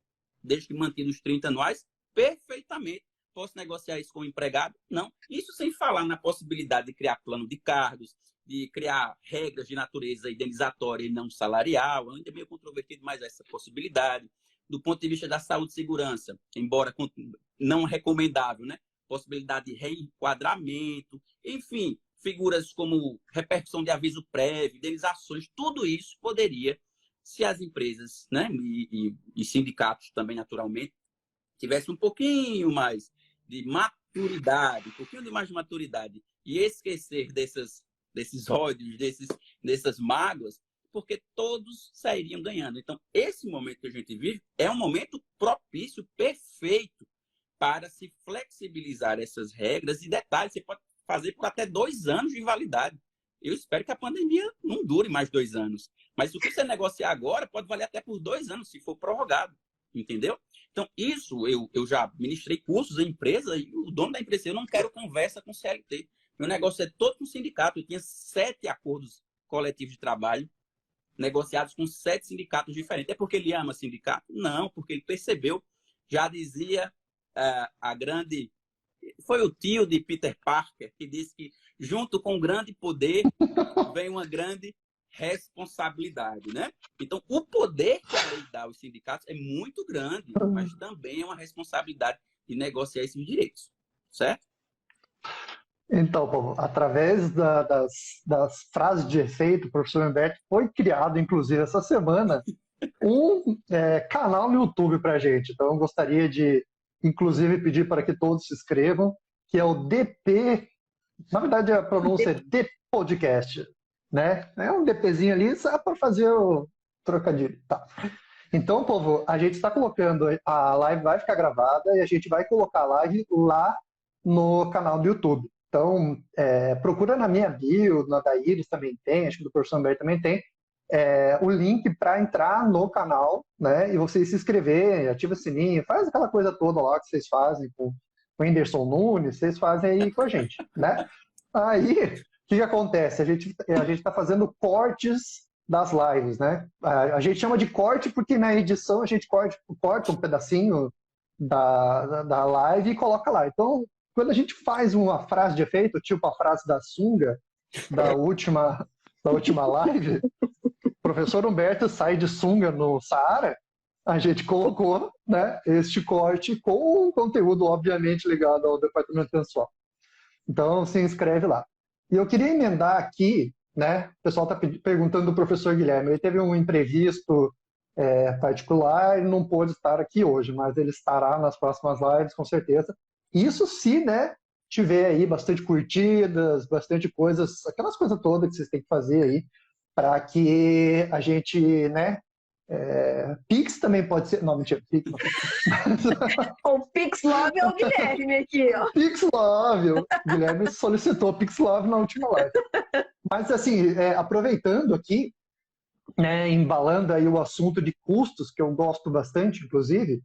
desde que mantido os 30 anuais, perfeitamente. Posso negociar isso com o empregado? Não. Isso sem falar na possibilidade de criar plano de cargos, de criar regras de natureza indenizatória e não salarial. Ainda é meio controvertido, mas essa possibilidade. Do ponto de vista da saúde e segurança, embora não recomendável, né? Possibilidade de reenquadramento, enfim, figuras como repercussão de aviso prévio, indenizações, tudo isso poderia, se as empresas, né, e sindicatos também, naturalmente, tivessem um pouquinho mais de maturidade, um pouquinho de mais de maturidade, e esquecer desses ódios, dessas mágoas, porque todos sairiam ganhando. Então, esse momento que a gente vive é um momento propício, perfeito, para se flexibilizar essas regras. E detalhe, você pode fazer por até 2 anos de invalidade. Eu espero que a pandemia não dure mais 2 anos. Mas o que você negociar agora pode valer até por 2 anos, se for prorrogado. Entendeu? Então, isso eu já ministrei cursos em empresa e o dono da empresa, eu não quero conversa com o CLT. Meu negócio é todo com o sindicato. Eu tinha 7 acordos coletivos de trabalho negociados com 7 sindicatos diferentes. É porque ele ama sindicato? Não, porque ele percebeu, já dizia a grande... Foi o tio de Peter Parker que disse que junto com o grande poder vem uma grande responsabilidade, né? Então, o poder que a lei dá aos sindicatos é muito grande, mas também é uma responsabilidade de negociar esses direitos, certo? Então, povo, através das frases de efeito, o professor Humberto foi criado, inclusive, essa semana, um canal no YouTube para a gente. Então, eu gostaria de, inclusive, pedir para que todos se inscrevam, que é o DP, na verdade a pronúncia é D Podcast, né? É um DPzinho ali só para fazer o trocadilho. Tá. Então, povo, a gente está colocando, a live vai ficar gravada e a gente vai colocar a live lá no canal do YouTube. Então, procura na minha bio, na da Iris também tem, acho que do professor Humberto também tem, o link para entrar no canal, né? E vocês se inscrever, ativa o sininho, faz aquela coisa toda lá que vocês fazem com o Whindersson Nunes, vocês fazem aí com a gente, né? Aí, o que acontece? A gente está fazendo cortes das lives, né? A gente chama de corte porque na edição a gente corta um pedacinho da live e coloca lá. Então, quando a gente faz uma frase de efeito, tipo a frase da sunga da última live, o professor Humberto sai de sunga no Saara, a gente colocou, né, este corte com um conteúdo, obviamente, ligado ao departamento pessoal. Então, se inscreve lá. E eu queria emendar aqui, né, o pessoal está perguntando do professor Guilherme, ele teve um imprevisto particular e não pôde estar aqui hoje, mas ele estará nas próximas lives, com certeza. Isso se, né, tiver aí bastante curtidas, bastante coisas, aquelas coisas todas que vocês têm que fazer aí, para que a gente, né, Pix também pode ser, não, mentira, Pix não. O Pix Love é o Guilherme aqui, ó. Pix Love, o Guilherme solicitou Pix Love na última live. Mas assim, aproveitando aqui, né, embalando aí o assunto de custos, que eu gosto bastante, inclusive,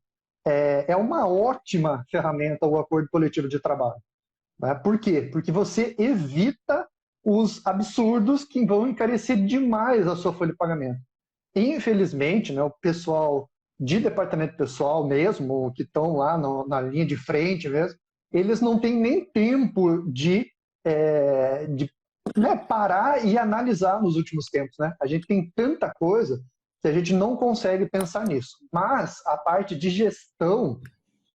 é uma ótima ferramenta o acordo coletivo de trabalho. Né? Por quê? Porque você evita os absurdos que vão encarecer demais a sua folha de pagamento. Infelizmente, né, o pessoal de departamento pessoal mesmo, que estão lá na linha de frente mesmo, eles não têm nem tempo de parar e analisar nos últimos tempos. Né? A gente tem tanta coisa que a gente não consegue pensar nisso. Mas a parte de gestão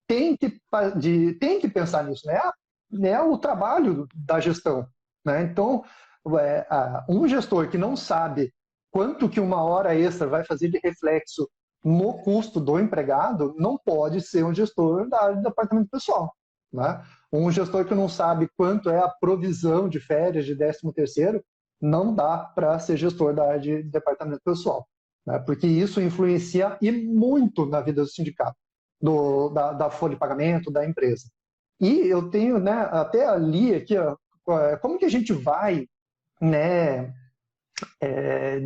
tem que pensar nisso. Né? É o trabalho da gestão. Né? Então, um gestor que não sabe quanto que uma hora extra vai fazer de reflexo no custo do empregado, não pode ser um gestor da área de departamento pessoal. Né? Um gestor que não sabe quanto é a provisão de férias, de 13º, não dá para ser gestor da área de departamento pessoal. Né? Porque isso influencia e muito na vida do sindicato, da folha de pagamento, da empresa. E eu tenho, né, até ali aqui, ó, como que a gente vai, né,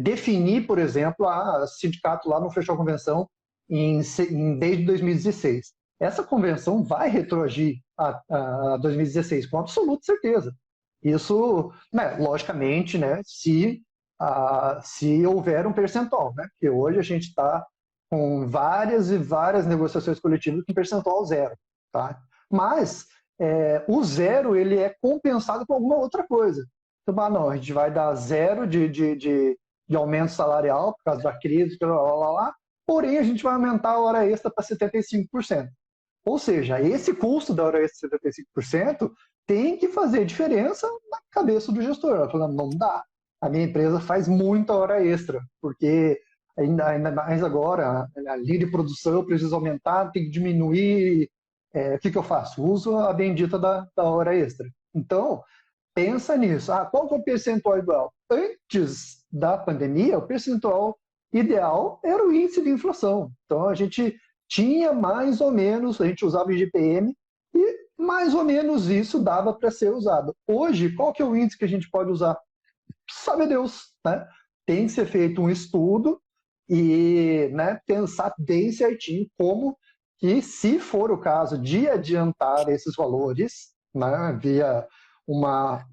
definir, por exemplo, a sindicato lá não fechou a convenção desde 2016. Essa convenção vai retroagir a 2016, com absoluta certeza. Isso, né, logicamente, né, se houver um percentual, né, porque hoje a gente está com várias e várias negociações coletivas com percentual zero. Tá? Mas o zero ele é compensado com alguma outra coisa. Então, não, a gente vai dar zero de aumento salarial por causa da crise, porém a gente vai aumentar a hora extra para 75%. Ou seja, esse custo da hora extra de 75% tem que fazer diferença na cabeça do gestor. Ela falando, não dá. A minha empresa faz muita hora extra, porque ainda mais agora, a linha de produção eu preciso aumentar, tem que diminuir. O que eu faço? Uso a bendita da hora extra. Então, pensa nisso. Qual que é o percentual ideal? Antes da pandemia, o percentual ideal era o índice de inflação. Então, a gente tinha mais ou menos, a gente usava o IGPM e mais ou menos isso dava para ser usado. Hoje, qual que é o índice que a gente pode usar? Sabe Deus, né? Tem que ser feito um estudo e, né, pensar bem certinho como que, se for o caso de adiantar esses valores, né, via uma,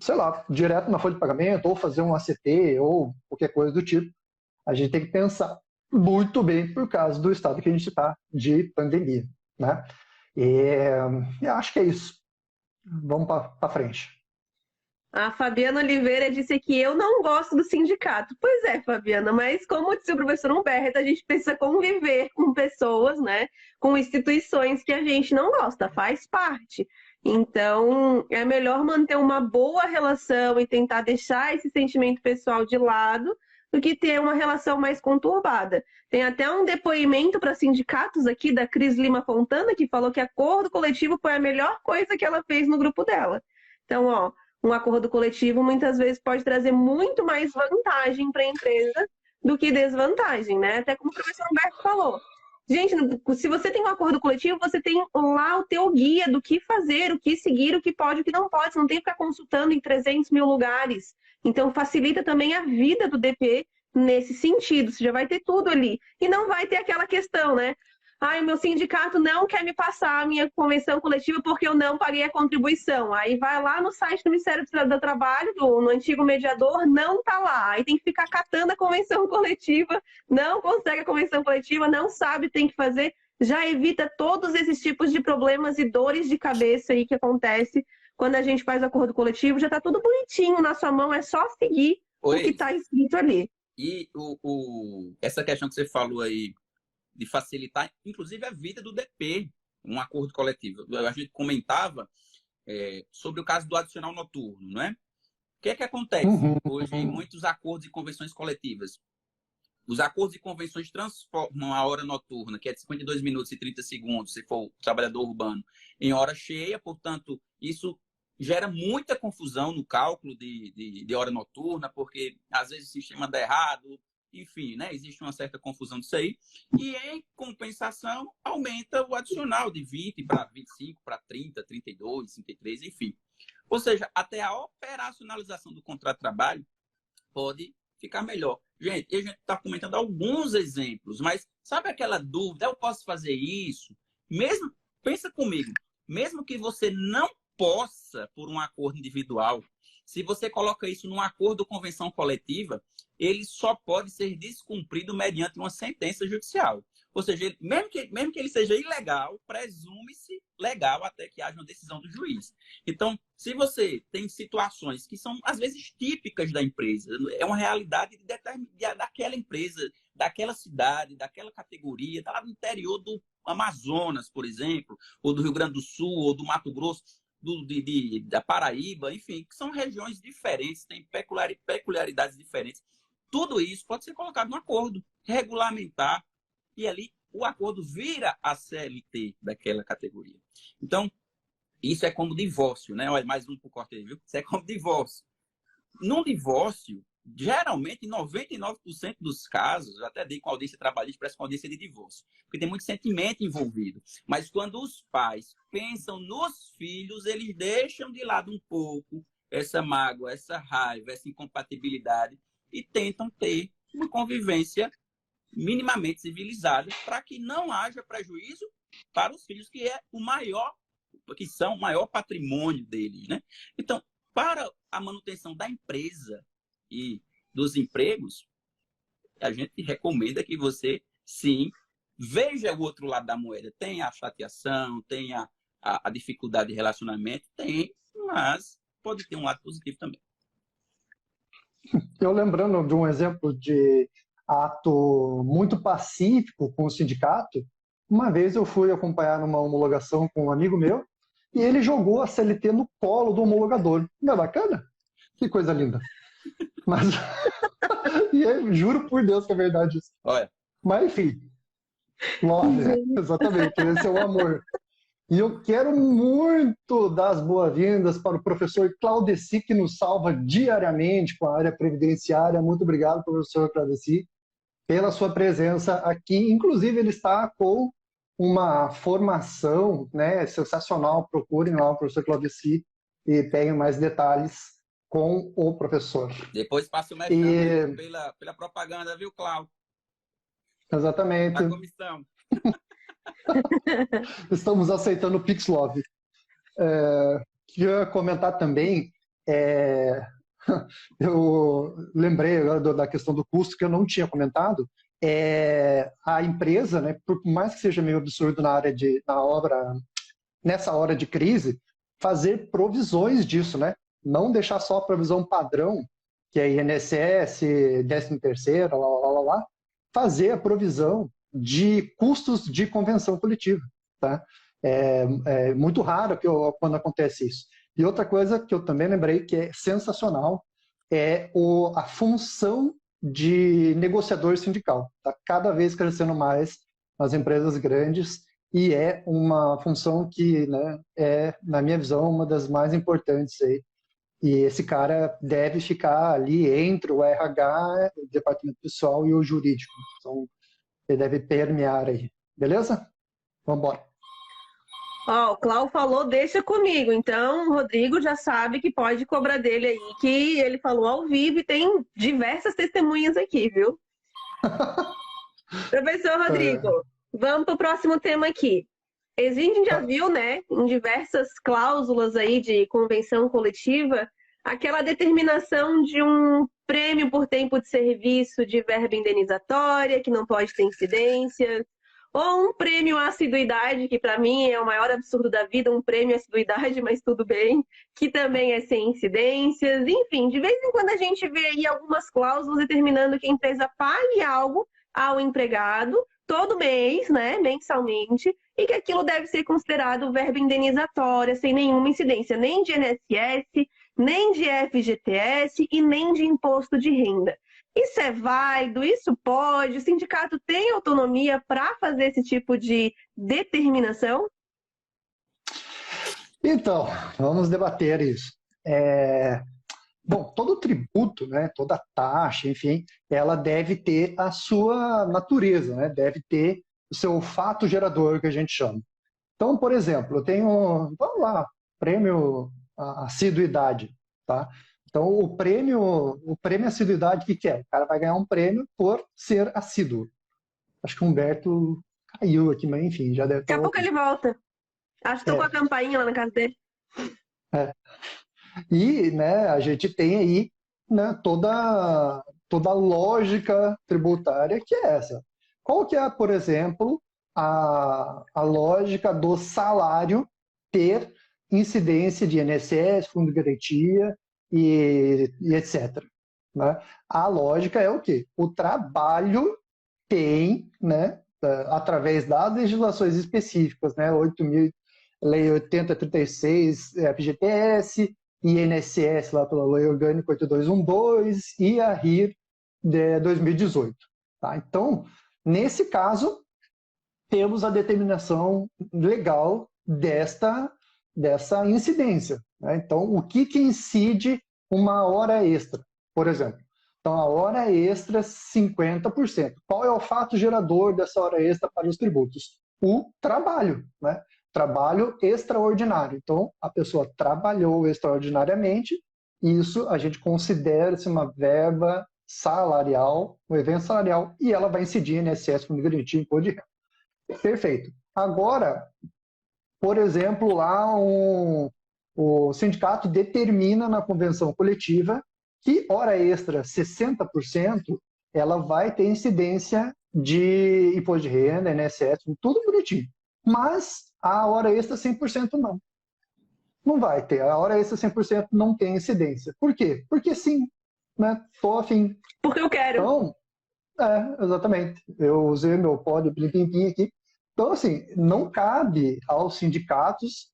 sei lá, direto na folha de pagamento, ou fazer um ACT, ou qualquer coisa do tipo, a gente tem que pensar muito bem por causa do estado que a gente está de pandemia. Né? E acho que é isso. Vamos para frente. A Fabiana Oliveira disse que eu não gosto do sindicato. Pois é, Fabiana, mas como disse o professor Humberto, a gente precisa conviver com pessoas, né, com instituições que a gente não gosta, faz parte. Então, é melhor manter uma boa relação e tentar deixar esse sentimento pessoal de lado do que ter uma relação mais conturbada. Tem até um depoimento para sindicatos aqui da Cris Lima Fontana, que falou que acordo coletivo foi a melhor coisa que ela fez no grupo dela. Então, ó, um acordo coletivo muitas vezes pode trazer muito mais vantagem para a empresa do que desvantagem, né? Até como o professor Humberto falou. Gente, se você tem um acordo coletivo, você tem lá o teu guia do que fazer, o que seguir, o que pode, o que não pode. Você não tem que ficar consultando em 300 mil lugares. Então, facilita também a vida do DP nesse sentido. Você já vai ter tudo ali. E não vai ter aquela questão, né? Ai, meu sindicato não quer me passar a minha convenção coletiva porque eu não paguei a contribuição. Aí vai lá no site do Ministério do Trabalho, no antigo mediador, não tá lá. Aí tem que ficar catando a convenção coletiva, não consegue a convenção coletiva, não sabe, tem que fazer. Já evita todos esses tipos de problemas e dores de cabeça aí que acontece quando a gente faz acordo coletivo. Já tá tudo bonitinho na sua mão, é só seguir o que tá escrito ali. E essa questão que você falou aí, de facilitar, inclusive, a vida do DP, um acordo coletivo. A gente comentava sobre o caso do adicional noturno, não é? O que é que acontece hoje em muitos acordos e convenções coletivas? Os acordos e convenções transformam a hora noturna, que é de 52 minutos e 30 segundos, se for trabalhador urbano, em hora cheia, portanto, isso gera muita confusão no cálculo de hora noturna, porque às vezes o sistema dá errado, enfim, né? Existe uma certa confusão disso aí. E, em compensação, aumenta o adicional de 20 para 25, para 30, 32, 33, enfim. Ou seja, até a operacionalização do contrato de trabalho pode ficar melhor. Gente, a gente está comentando alguns exemplos, mas sabe aquela dúvida? Eu posso fazer isso? Mesmo, pensa comigo, mesmo que você não possa, por um acordo individual, se você coloca isso num acordo ou convenção coletiva, ele só pode ser descumprido mediante uma sentença judicial. Ou seja, mesmo que ele seja ilegal, presume-se legal até que haja uma decisão do juiz. Então, se você tem situações que são, às vezes, típicas da empresa, é uma realidade daquela empresa, daquela cidade, daquela categoria, tá lá no interior do Amazonas, por exemplo, ou do Rio Grande do Sul, ou do Mato Grosso, da Paraíba, enfim, que são regiões diferentes, têm peculiaridades diferentes. Tudo isso pode ser colocado no acordo, regulamentar, e ali o acordo vira a CLT daquela categoria. Então, isso é como divórcio, né? Olha, mais um por corte aí, viu? Isso é como divórcio. Num divórcio, geralmente, em 99% dos casos, eu até dei com audiência trabalhista, parece com audiência de divórcio, porque tem muito sentimento envolvido. Mas quando os pais pensam nos filhos, eles deixam de lado um pouco essa mágoa, essa raiva, essa incompatibilidade e tentam ter uma convivência minimamente civilizada para que não haja prejuízo para os filhos, que são o maior patrimônio deles, né? Então, para a manutenção da empresa e dos empregos, a gente recomenda que você, sim, veja o outro lado da moeda. Tem a chateação, tem a dificuldade de relacionamento, tem, mas pode ter um lado positivo também. Eu lembrando de um exemplo de ato muito pacífico com o sindicato, uma vez eu fui acompanhar uma homologação com um amigo meu e ele jogou a CLT no colo do homologador. Não é bacana? Que coisa linda. Mas e eu juro por Deus que é verdade isso. Olha. Mas enfim, love, exatamente, esse é o amor. E eu quero muito dar as boas-vindas para o professor Claudeci, que nos salva diariamente com a área previdenciária. Muito obrigado, professor Claudeci, pela sua presença aqui. Inclusive, ele está com uma formação, né, sensacional. Procurem lá o professor Claudeci e peguem mais detalhes com o professor. Depois passa o merchan pela propaganda, viu, Cláudio? Exatamente. Da comissão. Estamos aceitando o PixLove. Queria comentar também, eu lembrei da questão do custo que eu não tinha comentado. A empresa, né, por mais que seja meio absurdo nessa hora de crise, fazer provisões disso, né? Não deixar só a provisão padrão, que é INSS, 13º, lá, fazer a provisão de custos de convenção coletiva, tá? É muito raro quando acontece isso. E outra coisa que eu também lembrei que é sensacional é a função de negociador sindical. Está cada vez crescendo mais nas empresas grandes e é uma função que, né, é, na minha visão, uma das mais importantes aí. E esse cara deve ficar ali entre o RH, o departamento pessoal e o jurídico. Então, ele deve permear aí. Beleza? Vamos embora. Ó, o Clau falou, deixa comigo. Então, o Rodrigo já sabe que pode cobrar dele aí, que ele falou ao vivo e tem diversas testemunhas aqui, viu? Professor Rodrigo, vamos para o próximo tema aqui. A gente já viu, né, em diversas cláusulas aí de convenção coletiva, aquela determinação de um prêmio por tempo de serviço de verba indenizatória, que não pode ter incidência, ou um prêmio à assiduidade, que para mim é o maior absurdo da vida, um prêmio à assiduidade, mas tudo bem, que também é sem incidências. Enfim, de vez em quando a gente vê aí algumas cláusulas determinando que a empresa pague algo ao empregado todo mês, né, mensalmente, e que aquilo deve ser considerado verba indenizatória, sem nenhuma incidência, nem de INSS, nem de FGTS e nem de imposto de renda. Isso é válido? Isso pode? O sindicato tem autonomia para fazer esse tipo de determinação? Então, vamos debater isso. Bom, todo tributo, né, toda taxa, enfim, ela deve ter a sua natureza, né, deve ter o seu fato gerador, que a gente chama. Então, por exemplo, eu tenho, vamos lá, prêmio assiduidade, tá? Então, o prêmio assiduidade, o que é? O cara vai ganhar um prêmio por ser assíduo. Acho que o Humberto caiu aqui, mas enfim, já deve estar. Daqui a pouco ele volta. Acho que estou com a campainha lá na casa dele. E, né, a gente tem aí, né, toda a lógica tributária que é essa. Qual que é, por exemplo, a lógica do salário ter incidência de INSS, fundo de garantia e etc. Né? A lógica é o quê? O trabalho tem, né, através das legislações específicas, né, Lei 8036, FGTS, INSS lá pela Lei Orgânica 8212 e a RIR de 2018. Tá? Então, nesse caso, temos a determinação legal dessa incidência. Né? Então, o que incide uma hora extra, por exemplo? Então, a hora extra, 50%. Qual é o fato gerador dessa hora extra para os tributos? O trabalho, né? Trabalho extraordinário. Então, a pessoa trabalhou extraordinariamente, isso a gente considera-se uma verba salarial, um evento salarial, e ela vai incidir em INSS, fundo de garantia, imposto de renda. Perfeito. Agora, por exemplo, lá o sindicato determina na convenção coletiva que hora extra 60%, ela vai ter incidência de imposto de renda, INSS, tudo bonitinho. Mas a hora extra 100% não. Não vai ter. A hora extra 100% não tem incidência. Por quê? Porque sim, né? Tô afim. Porque eu quero. Então, exatamente. Eu usei meu pó de plim-plim aqui. Então, assim, não cabe aos sindicatos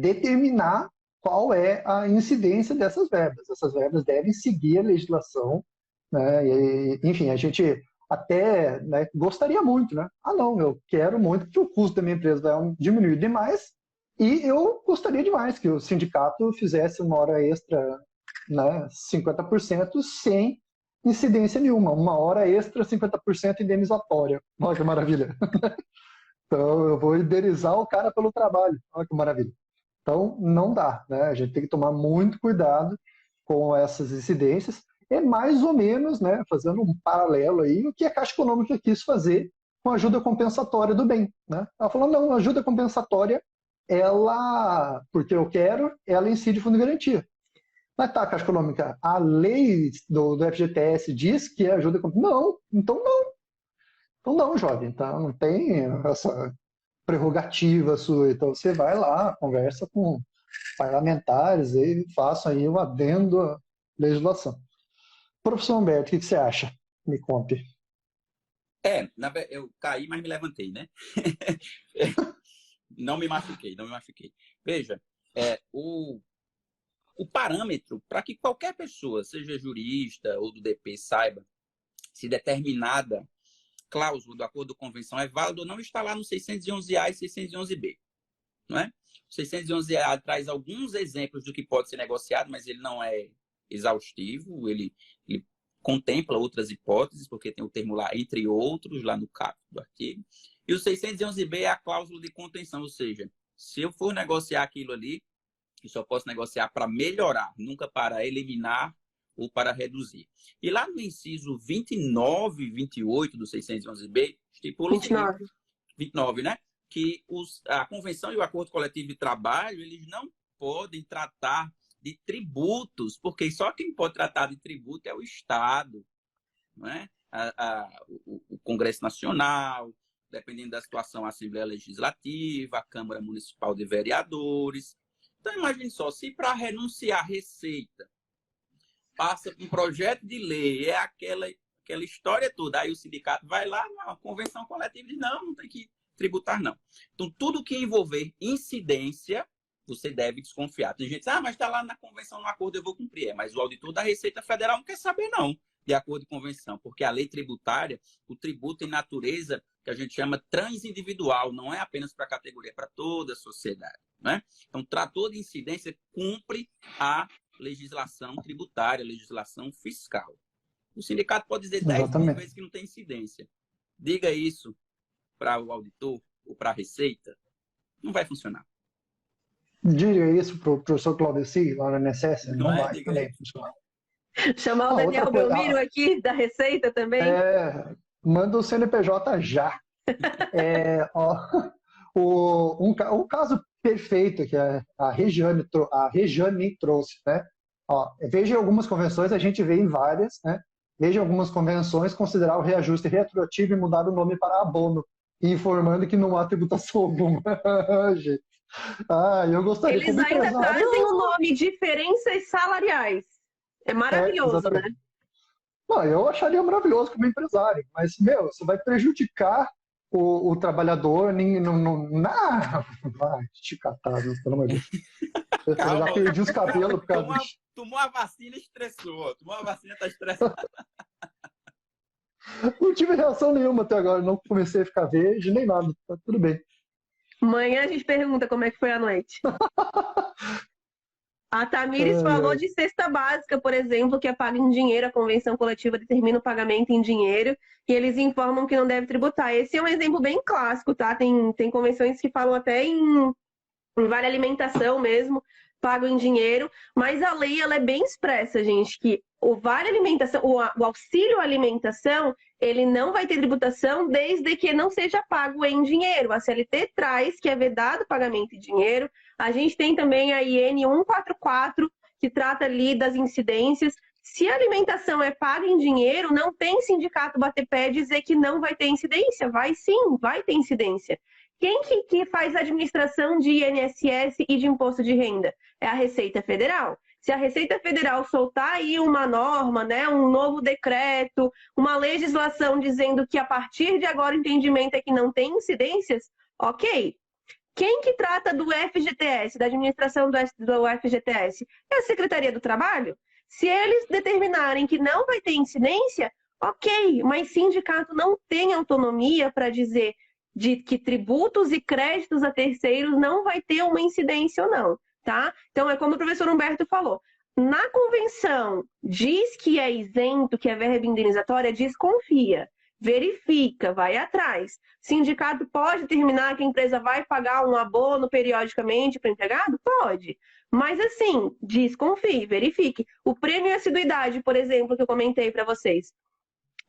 determinar qual é a incidência dessas verbas. Essas verbas devem seguir a legislação, né? E, enfim, a gente até, né, gostaria muito, né? Não, eu quero muito que o custo da minha empresa vai diminuir demais e eu gostaria demais que o sindicato fizesse uma hora extra, né, 50% sem incidência nenhuma. Uma hora extra, 50% indenizatória. Olha que maravilha. Então, eu vou indenizar o cara pelo trabalho. Olha que maravilha. Então, não dá, né? A gente tem que tomar muito cuidado com essas incidências. É mais ou menos, né, fazendo um paralelo aí, o que a Caixa Econômica quis fazer com a ajuda compensatória do bem. Né? Ela falou, não, a ajuda compensatória, ela, porque eu quero, ela incide fundo de garantia. Mas tá, Caixa Econômica, a lei do FGTS diz que é ajuda compensatória. Não, então não. Então não, jovem, então não tem essa prerrogativa sua. Então você vai lá, conversa com parlamentares e faça aí o adendo à legislação. Professor Humberto, o que você acha? Me conte. Eu caí, mas me levantei, né? Não me machuquei, não me machuquei. Veja, o parâmetro para que qualquer pessoa, seja jurista ou do DP, saiba se determinada cláusula do acordo de convenção é válida ou não, está lá no 611A e 611B. Não é? O 611A traz alguns exemplos do que pode ser negociado, mas ele não é exaustivo, ele contempla outras hipóteses, porque tem o termo lá, entre outros, lá no caput do artigo. E o 611B é a cláusula de contenção, ou seja, se eu for negociar aquilo ali, eu só posso negociar para melhorar, nunca para eliminar ou para reduzir. E lá no inciso 29 e 28 do 611B, estipula 29, né? Que a convenção e o acordo coletivo de trabalho, eles não podem tratar de tributos, porque só quem pode tratar de tributo é o Estado, não é? O Congresso Nacional, dependendo da situação, a Assembleia Legislativa, a Câmara Municipal de Vereadores. Então, imagine só, se para renunciar à receita passa um projeto de lei, é aquela história toda, aí o sindicato vai lá na convenção coletiva e diz, não tem que tributar, não. Então, tudo que envolver incidência, você deve desconfiar. Tem gente que diz, mas está lá na convenção, no acordo, eu vou cumprir. Mas o auditor da Receita Federal não quer saber, não, de acordo de convenção, porque a lei tributária, o tributo tem natureza que a gente chama transindividual, não é apenas para a categoria, é para toda a sociedade. Né? Então, tratou de incidência, cumpre a legislação tributária, a legislação fiscal. O sindicato pode dizer 10 vezes que não tem incidência. Diga isso para o auditor ou para a Receita, não vai funcionar. Diga isso para o professor Claudeci, lá na INSS, não vai funcionar. Chamar o Daniel Belmiro aqui da Receita também? Manda o CNPJ já. Um caso perfeito que a Regiane trouxe, né? Veja algumas convenções, a gente vê em várias, né? Veja algumas convenções considerar o reajuste retroativo e mudar o nome para abono, informando que não há tributação alguma. Eu gostaria. Eles ainda trazem o nome diferenças salariais. É maravilhoso, né? Não, eu acharia maravilhoso como empresário, mas, você vai prejudicar o trabalhador. Vai te catar, pelo amor de Deus. Eu já perdi os cabelos por causa disso. Tomou a vacina e estressou. Tomou a vacina e está estressado. Não tive reação nenhuma até agora. Não comecei a ficar verde, nem nada. Tá tudo bem. Amanhã a gente pergunta como é que foi a noite. A Tamires falou de cesta básica, por exemplo, que é paga em dinheiro. A convenção coletiva determina o pagamento em dinheiro e eles informam que não deve tributar. Esse é um exemplo bem clássico, tá? Tem convenções que falam até em vale alimentação mesmo, pago em dinheiro, mas a lei ela é bem expressa, gente, que o vale alimentação, o auxílio alimentação, ele não vai ter tributação desde que não seja pago em dinheiro. A CLT traz que é vedado o pagamento em dinheiro. A gente tem também a IN 144, que trata ali das incidências. Se a alimentação é paga em dinheiro, não tem sindicato bater pé e dizer que não vai ter incidência. Vai sim, vai ter incidência. Quem que faz a administração de INSS e de imposto de renda? É a Receita Federal. Se a Receita Federal soltar aí uma norma, né, um novo decreto, uma legislação dizendo que a partir de agora o entendimento é que não tem incidências, ok. Quem que trata do FGTS, da administração do FGTS? É a Secretaria do Trabalho. Se eles determinarem que não vai ter incidência, ok, mas sindicato não tem autonomia para dizer de que tributos e créditos a terceiros não vai ter uma incidência ou não, tá? Então, é como o professor Humberto falou, na convenção diz que é isento, que é verba indenizatória, desconfia, verifica, vai atrás. Sindicato pode determinar que a empresa vai pagar um abono periodicamente para o empregado? Pode. Mas assim, desconfie, verifique. O prêmio e assiduidade, por exemplo, que eu comentei para vocês.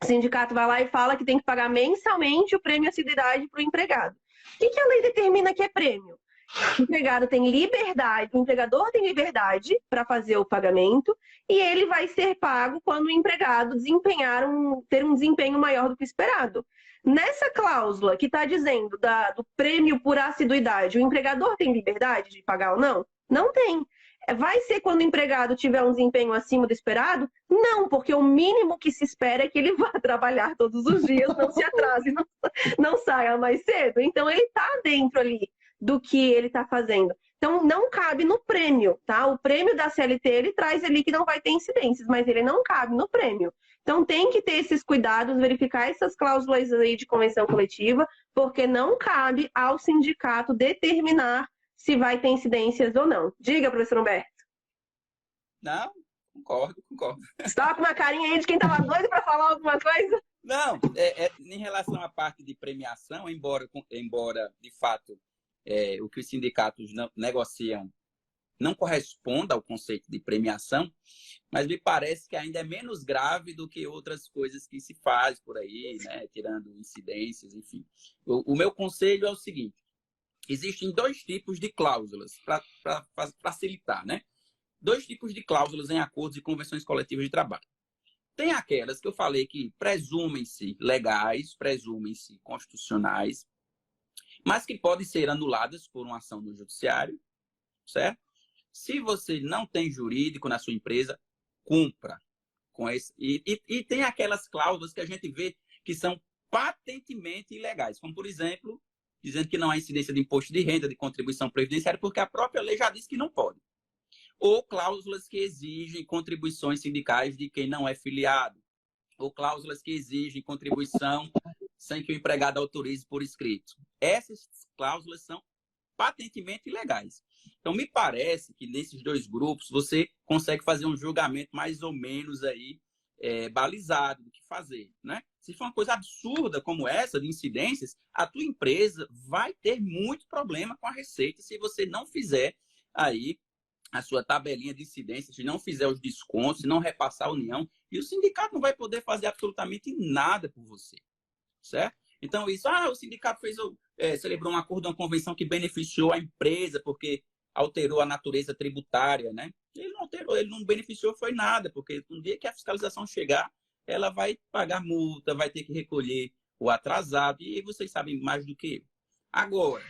O sindicato vai lá e fala que tem que pagar mensalmente o prêmio e assiduidade para o empregado. O que a lei determina que é prêmio? O empregado tem liberdade, o empregador tem liberdade para fazer o pagamento e ele vai ser pago quando o empregado ter um desempenho maior do que o esperado. Nessa cláusula que está dizendo do prêmio por assiduidade, o empregador tem liberdade de pagar ou não? Não tem. Vai ser quando o empregado tiver um desempenho acima do esperado? Não, porque o mínimo que se espera é que ele vá trabalhar todos os dias, não se atrase, não saia mais cedo. Então, ele está dentro ali do que ele está fazendo. Então, não cabe no prêmio, tá? O prêmio da CLT, ele traz ali que não vai ter incidências, mas ele não cabe no prêmio. Então, tem que ter esses cuidados, verificar essas cláusulas aí de convenção coletiva, porque não cabe ao sindicato determinar se vai ter incidências ou não. Diga, professor Humberto. Não, concordo. Você estava com uma carinha aí de quem estava doido para falar alguma coisa? Não, em relação à parte de premiação, embora de fato, o que os sindicatos negociam não corresponda ao conceito de premiação, mas me parece que ainda é menos grave do que outras coisas que se faz por aí, né? Tirando incidências, enfim. O meu conselho é o seguinte: existem 2 tipos de cláusulas para facilitar, né? 2 tipos de cláusulas em acordos e convenções coletivas de trabalho. Tem aquelas que eu falei que presumem-se legais, presumem-se constitucionais, mas que podem ser anuladas por uma ação no judiciário, certo? Se você não tem jurídico na sua empresa, cumpra com esse. E tem aquelas cláusulas que a gente vê que são patentemente ilegais, como, por exemplo, dizendo que não há incidência de imposto de renda, de contribuição previdenciária, porque a própria lei já diz que não pode. Ou cláusulas que exigem contribuições sindicais de quem não é filiado, ou cláusulas que exigem contribuição sem que o empregado autorize por escrito. Essas cláusulas são patentemente ilegais. Então, me parece que nesses 2 grupos você consegue fazer um julgamento mais ou menos aí balizado do que fazer, né? Se for uma coisa absurda como essa, de incidências, a tua empresa vai ter muito problema com a Receita se você não fizer aí a sua tabelinha de incidências, se não fizer os descontos, se não repassar a União, e o sindicato não vai poder fazer absolutamente nada por você, certo? Então, o sindicato celebrou um acordo, uma convenção que beneficiou a empresa porque alterou a natureza tributária, né? Ele não alterou, ele não beneficiou foi nada, porque no dia que a fiscalização chegar, ela vai pagar multa, vai ter que recolher o atrasado, e vocês sabem mais do que eu. Agora,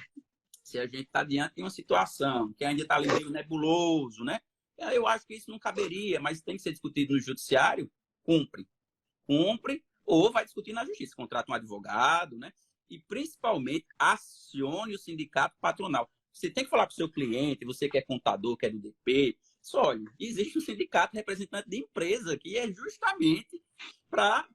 se a gente está diante de uma situação que ainda está ali meio nebuloso, né? Eu acho que isso não caberia, mas tem que ser discutido no judiciário, cumpre, ou vai discutir na justiça, contrata um advogado, né? E principalmente acione o sindicato patronal. Você tem que falar para o seu cliente, você que é contador, que é do DP, olha, existe um sindicato representante de empresa que é justamente para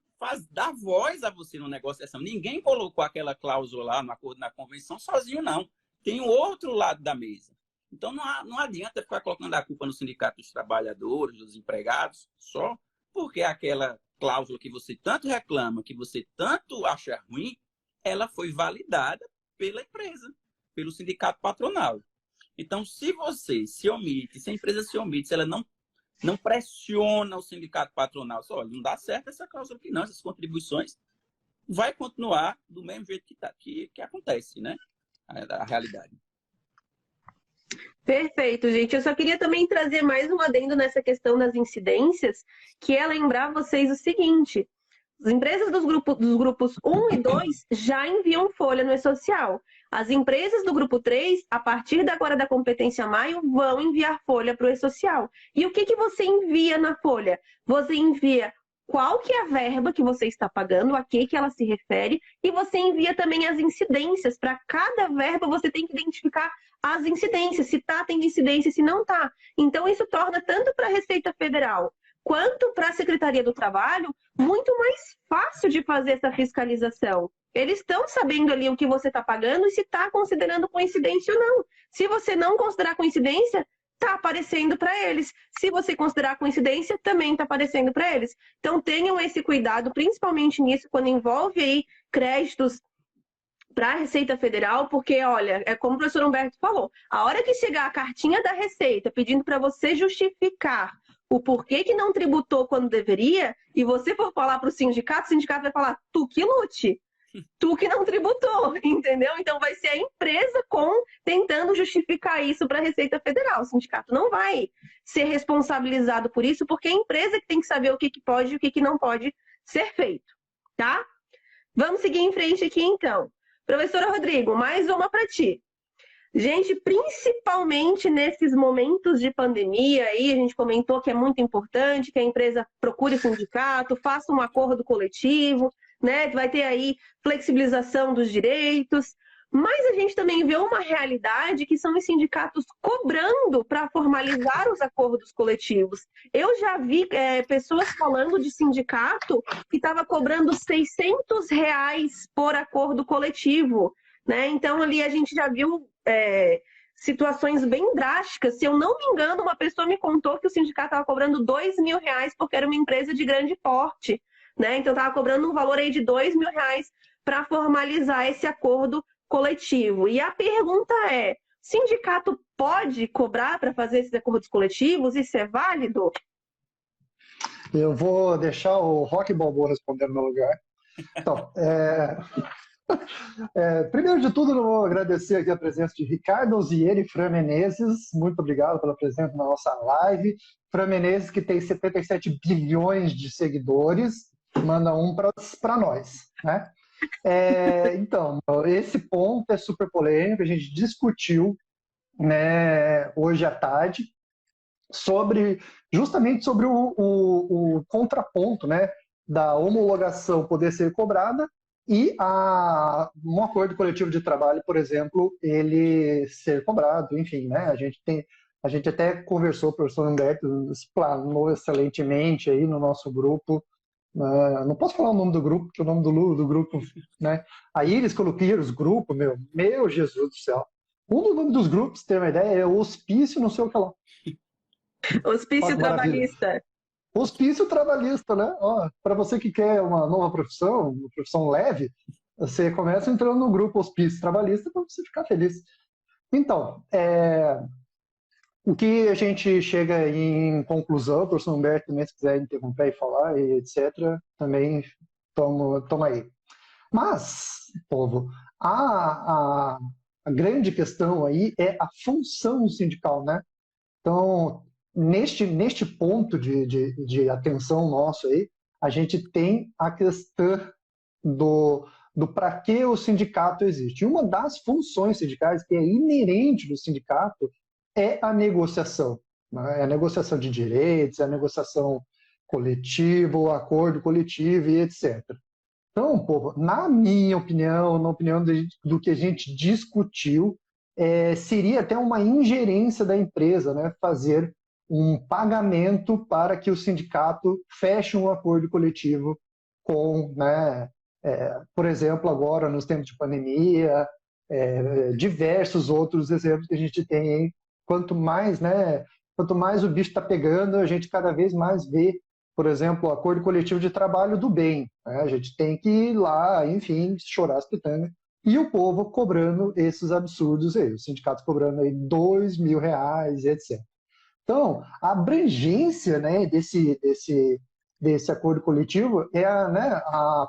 dar voz a você no negociação. Ninguém colocou aquela cláusula lá no acordo, na convenção sozinho, não. Tem o outro lado da mesa. Então, não adianta ficar colocando a culpa no sindicato dos trabalhadores, dos empregados, só porque aquela cláusula que você tanto reclama, que você tanto acha ruim, ela foi validada pela empresa, pelo sindicato patronal. Então, se você se omite, se a empresa se omite, se ela não pressiona o sindicato patronal, olha, não dá certo essa cláusula aqui não, essas contribuições, vai continuar do mesmo jeito que acontece, né? A realidade. Perfeito, gente. Eu só queria também trazer mais um adendo nessa questão das incidências, que é lembrar vocês o seguinte: as empresas dos grupos 1 e 2 já enviam folha no E-Social. As empresas do grupo 3, a partir agora da competência maio, vão enviar folha para o E-Social. E o que você envia na folha? Você envia qual que é a verba que você está pagando, a que ela se refere, e você envia também as incidências. Para cada verba, você tem que identificar as incidências, se está tendo incidência, se não está. Então, isso torna tanto para a Receita Federal quanto para a Secretaria do Trabalho muito mais fácil de fazer essa fiscalização. Eles estão sabendo ali o que você está pagando e se está considerando coincidência ou não. Se você não considerar coincidência, está aparecendo para eles. Se você considerar coincidência, também está aparecendo para eles. Então, tenham esse cuidado, principalmente nisso, quando envolve aí créditos para a Receita Federal, porque, olha, é como o professor Humberto falou, a hora que chegar a cartinha da Receita pedindo para você justificar o porquê que não tributou quando deveria, e você for falar para o sindicato vai falar, tu que lute. Tu que não tributou, entendeu? Então vai ser a empresa tentando justificar isso para a Receita Federal. O sindicato não vai ser responsabilizado por isso, porque é a empresa que tem que saber o que pode e o que não pode ser feito, tá? Vamos seguir em frente aqui, então. Professora Rodrigo, mais uma para ti. Gente, principalmente nesses momentos de pandemia, aí a gente comentou que é muito importante que a empresa procure o sindicato, faça um acordo coletivo, né? Vai ter aí flexibilização dos direitos. Mas a gente também vê uma realidade que são os sindicatos cobrando para formalizar os acordos coletivos. Eu já vi pessoas falando de sindicato que estava cobrando R$ 600 por acordo coletivo, né? Então ali a gente já viu situações bem drásticas. Se eu não me engano, uma pessoa me contou que o sindicato estava cobrando R$ 2.000 porque era uma empresa de grande porte, né? Então estava cobrando um valor aí de R$ 2.000 para formalizar esse acordo coletivo. E a pergunta é: sindicato pode cobrar para fazer esses acordos coletivos? Isso é válido? Eu vou deixar o Rock Balboa responder no meu lugar. Então, primeiro de tudo, eu vou agradecer aqui a presença de Ricardo Alzieri e Fran Menezes. Muito obrigado pela presença na nossa live. Fran Menezes, que tem 77 bilhões de seguidores, manda um para nós, né? Então, esse ponto é super polêmico, a gente discutiu, né, hoje à tarde justamente sobre o contraponto, né, da homologação poder ser cobrada e um acordo coletivo de trabalho, por exemplo, ele ser cobrado, enfim, né, a gente até conversou, o professor Humberto explanou excelentemente aí no nosso grupo. Não posso falar o nome do grupo, porque o nome do grupo, né? Aí eles colocaram os grupos, meu Jesus do céu. Um dos nomes dos grupos, ter uma ideia, é Hospício, não sei o que lá. Hospício trabalhista. Hospício trabalhista, né? Para você que quer uma nova profissão, uma profissão leve, você começa entrando no grupo Hospício Trabalhista para você ficar feliz. Então, o que a gente chega em conclusão, o professor Humberto também, se quiser interromper e falar, e etc., também toma aí. Mas, povo, a grande questão aí é a função sindical, né? Então, neste ponto de atenção nosso aí, a gente tem a questão do para que o sindicato existe. Uma das funções sindicais que é inerente do sindicato é a negociação, né? É a negociação de direitos, é a negociação coletiva, o acordo coletivo e etc. Então, povo, na minha opinião, na opinião do que a gente discutiu, seria até uma ingerência da empresa, né, fazer um pagamento para que o sindicato feche um acordo coletivo com, né, por exemplo, agora nos tempos de pandemia, diversos outros exemplos que a gente tem aí. Quanto mais o bicho está pegando, a gente cada vez mais vê, por exemplo, o acordo coletivo de trabalho do bem, né? A gente tem que ir lá, enfim, chorar as pitangas. E o povo cobrando esses absurdos aí, os sindicatos cobrando aí R$ 2.000, etc. Então, a abrangência, né, desse acordo coletivo é a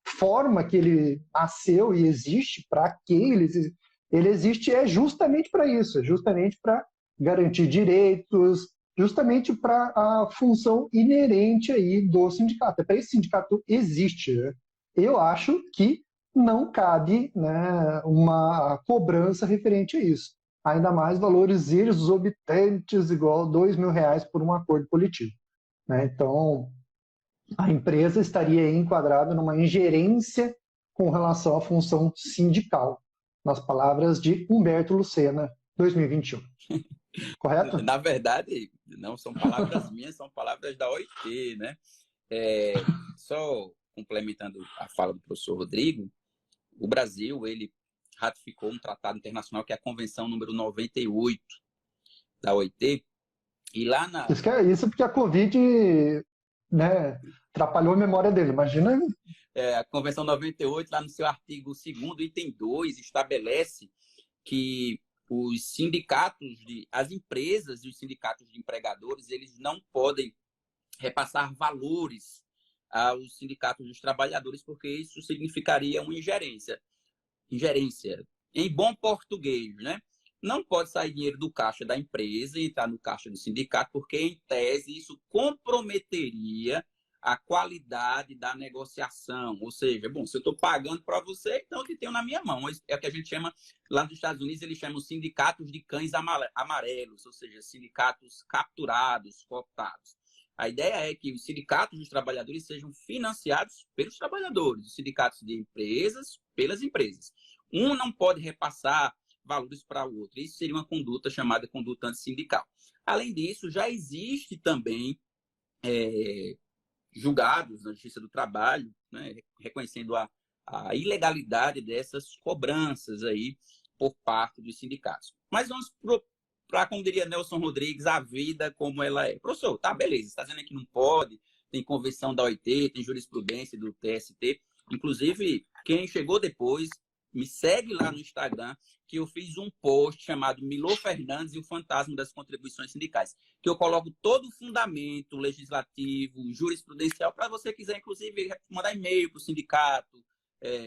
forma que ele nasceu e existe, para que ele existe, é justamente para isso, é justamente para garantir direitos, justamente para a função inerente aí do sindicato. É para esse sindicato existe, né? Eu acho que não cabe, né, uma cobrança referente a isso. Ainda mais valores exorbitantes, igual R$ 2.000 por um acordo coletivo, né? Então, a empresa estaria enquadrada numa ingerência com relação à função sindical, nas palavras de Humberto Lucena, 2021. Correto? Na verdade, não são palavras minhas, são palavras da OIT, né? Só complementando a fala do professor Rodrigo, o Brasil, ele ratificou um tratado internacional que é a Convenção número 98 da OIT, e lá na... Isso porque a Covid, né, atrapalhou a memória dele, imagina. A Convenção 98, lá no seu artigo 2º, item 2, estabelece que os sindicatos, as empresas e os sindicatos de empregadores, eles não podem repassar valores aos sindicatos dos trabalhadores, porque isso significaria uma ingerência. Em bom português, né? Não pode sair dinheiro do caixa da empresa e entrar no caixa do sindicato, porque, em tese, isso comprometeria a qualidade da negociação. Ou seja, bom, se eu estou pagando para você, então eu te tenho na minha mão. É o que a gente chama, lá nos Estados Unidos, eles chamam sindicatos de cães amarelos, ou seja, sindicatos capturados, cooptados. A ideia é que os sindicatos dos trabalhadores sejam financiados pelos trabalhadores, os sindicatos de empresas pelas empresas. Um não pode repassar valores para o outro. Isso seria uma conduta chamada conduta antissindical. Além disso, já existe também julgados na Justiça do Trabalho, né, reconhecendo a ilegalidade dessas cobranças aí por parte dos sindicatos. Mas vamos para, como diria Nelson Rodrigues, a vida como ela é. Professor, tá, beleza, você está dizendo que não pode, tem convenção da OIT, tem jurisprudência do TST. Inclusive, quem chegou depois, me segue lá no Instagram, que eu fiz um post chamado Milor Fernandes e o Fantasma das Contribuições Sindicais, que eu coloco todo o fundamento legislativo, jurisprudencial, para você quiser, inclusive, mandar e-mail para o sindicato,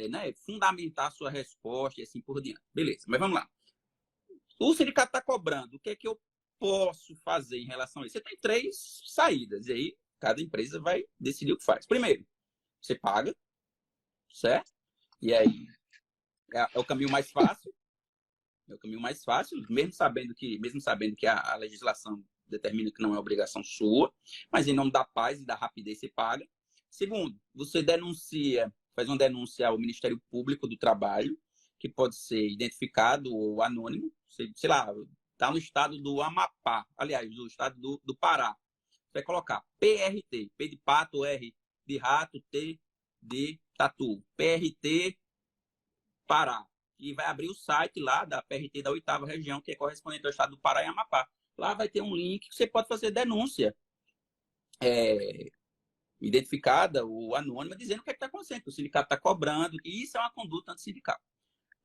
né, fundamentar a sua resposta e assim por diante. Beleza, mas vamos lá. O sindicato está cobrando. O que é que eu posso fazer em relação a isso? Você tem 3 saídas, e aí cada empresa vai decidir o que faz. Primeiro, você paga, certo? E aí é o caminho mais fácil. É o caminho mais fácil, mesmo sabendo que a legislação determina que não é obrigação sua, mas em nome da paz e da rapidez você paga. Segundo, você faz uma denúncia ao Ministério Público do Trabalho, que pode ser identificado ou anônimo, sei lá, está no estado do Amapá, aliás, do estado do Pará. Você vai colocar PRT, P de pato, R de rato, T de tatu, PRT Pará. E vai abrir o site lá da PRT da 8ª região, que é correspondente ao estado do Pará e Amapá. Lá vai ter um link que você pode fazer denúncia identificada ou anônima, dizendo o que está acontecendo, que o sindicato está cobrando, e isso é uma conduta antissindical.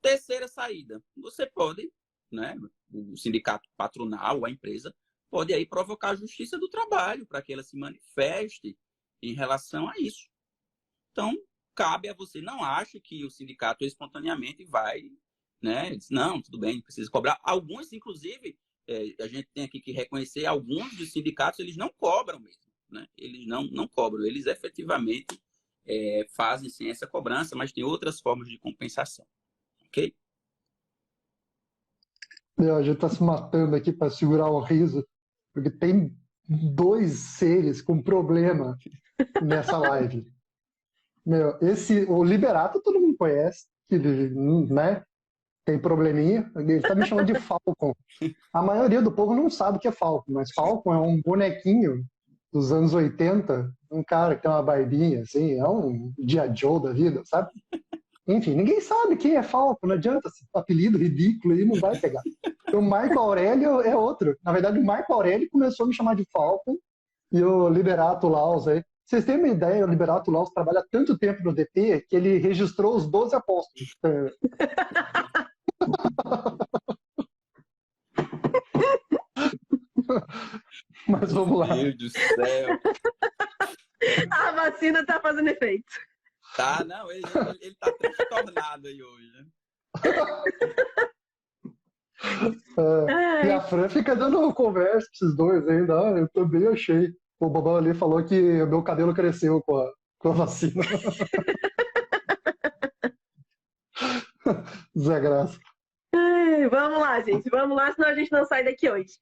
Terceira saída, você pode, né, o sindicato patronal, a empresa, pode aí provocar a Justiça do Trabalho para que ela se manifeste em relação a isso. Então, cabe a você. Não ache que o sindicato espontaneamente vai, né, diz, não, tudo bem, precisa cobrar. Alguns, inclusive, a gente tem aqui que reconhecer, alguns dos sindicatos, eles não cobram mesmo, né? Eles não cobram, eles efetivamente fazem sim essa cobrança, mas tem outras formas de compensação, ok? A gente está se matando aqui para segurar o riso, porque tem 2 seres com problema nessa live. O Liberato todo mundo conhece, que, né, tem probleminha. Ele está me chamando de Falcon. A maioria do povo não sabe o que é Falcon, mas Falcon é um bonequinho dos anos 80, um cara que tem uma barbinha, assim, é um G.I. Joe da vida, sabe? Enfim, ninguém sabe quem é Falcon, não adianta, esse apelido ridículo aí não vai pegar. O Marco Aurélio é outro. Na verdade, o Marco Aurélio começou a me chamar de Falcon e o Liberato Laus aí. Vocês têm uma ideia, o Liberato Laus trabalha tanto tempo no DP que ele registrou os 12 apóstolos. Mas vamos lá. Meu Deus do céu. A vacina tá fazendo efeito. Tá, não, ele tá transtornado aí hoje, né? E a Fran fica dando conversa pra esses dois ainda. Eu também achei. O Bobão ali falou que o meu cabelo cresceu com a vacina. Zé Graça. Vamos lá, gente. Vamos lá, senão a gente não sai daqui hoje.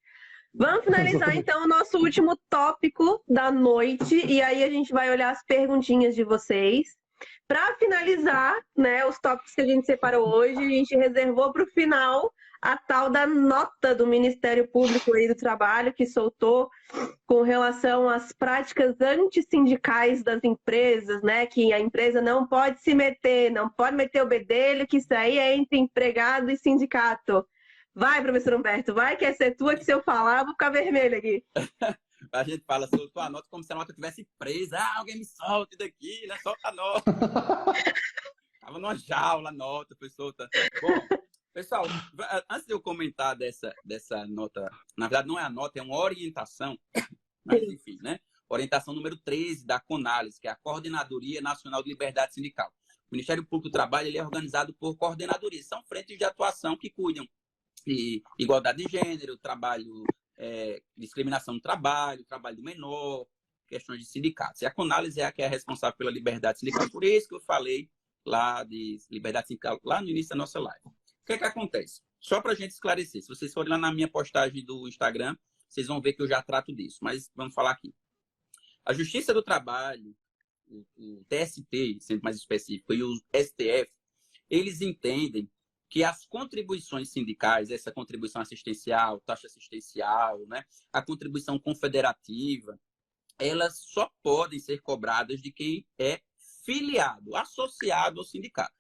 Vamos finalizar, então, o nosso último tópico da noite. E aí a gente vai olhar as perguntinhas de vocês. Para finalizar, né, os tópicos que a gente separou hoje, a gente reservou para o final a tal da nota do Ministério Público aí do Trabalho que soltou com relação às práticas antissindicais das empresas, né? Que a empresa não pode se meter, não pode meter o bedelho, que isso aí é entre empregado e sindicato. Vai, professor Humberto, vai que essa é tua, que se eu falar, eu vou ficar vermelho aqui. A gente fala, soltou a nota como se a nota tivesse presa. Ah, alguém me solte daqui, né? Solta a nota. Tava numa jaula a nota, foi solta. Bom, pessoal, antes de eu comentar dessa nota, na verdade não é a nota, é uma orientação, mas enfim, né? Orientação número 13 da CONALES, que é a Coordenadoria Nacional de Liberdade Sindical. O Ministério Público do Trabalho ele é organizado por coordenadorias, são frentes de atuação que cuidam de igualdade de gênero, trabalho, discriminação no trabalho, trabalho do menor, questões de sindicatos. E a CONALES é a que é responsável pela liberdade sindical, por isso que eu falei lá de liberdade sindical, lá no início da nossa live. O que é que acontece? Só para a gente esclarecer, se vocês forem lá na minha postagem do Instagram, vocês vão ver que eu já trato disso, mas vamos falar aqui. A Justiça do Trabalho, o TST, sendo mais específico, e o STF, eles entendem que as contribuições sindicais, essa contribuição assistencial, taxa assistencial, né, a contribuição confederativa, elas só podem ser cobradas de quem é filiado, associado ao sindicato.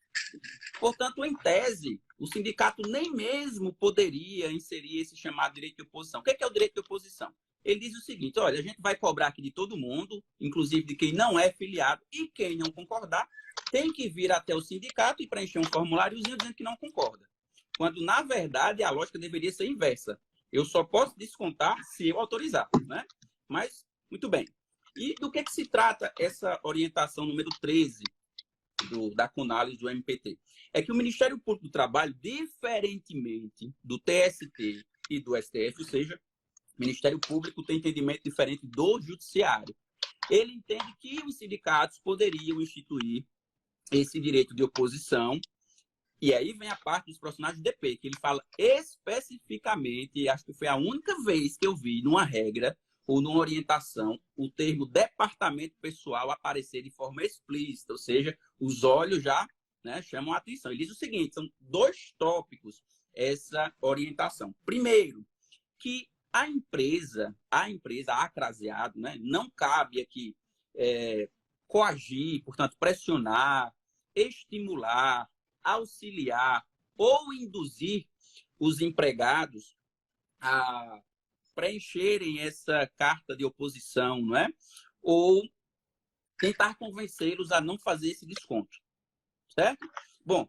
Portanto, em tese, o sindicato nem mesmo poderia inserir esse chamado direito de oposição. O que é o direito de oposição? Ele diz o seguinte, olha, a gente vai cobrar aqui de todo mundo, inclusive de quem não é filiado, e quem não concordar tem que vir até o sindicato e preencher um formuláriozinho dizendo que não concorda. Quando, na verdade, a lógica deveria ser inversa. Eu só posso descontar se eu autorizar, né? Mas, muito bem. E do que se trata essa orientação número 13 da CONALES do MPT? É que o Ministério Público do Trabalho, diferentemente do TST e do STF, ou seja, o Ministério Público tem entendimento diferente do Judiciário. Ele entende que os sindicatos poderiam instituir esse direito de oposição, e aí vem a parte dos profissionais do DP, que ele fala especificamente, acho que foi a única vez que eu vi numa regra ou numa orientação o termo departamento pessoal aparecer de forma explícita, ou seja, os olhos já, né, chamam a atenção. Ele diz o seguinte, são 2 tópicos essa orientação. Primeiro, que a empresa acraseado, né, não cabe aqui coagir, portanto, pressionar, estimular, auxiliar ou induzir os empregados a preencherem essa carta de oposição, não é? Ou tentar convencê-los a não fazer esse desconto, certo? Bom,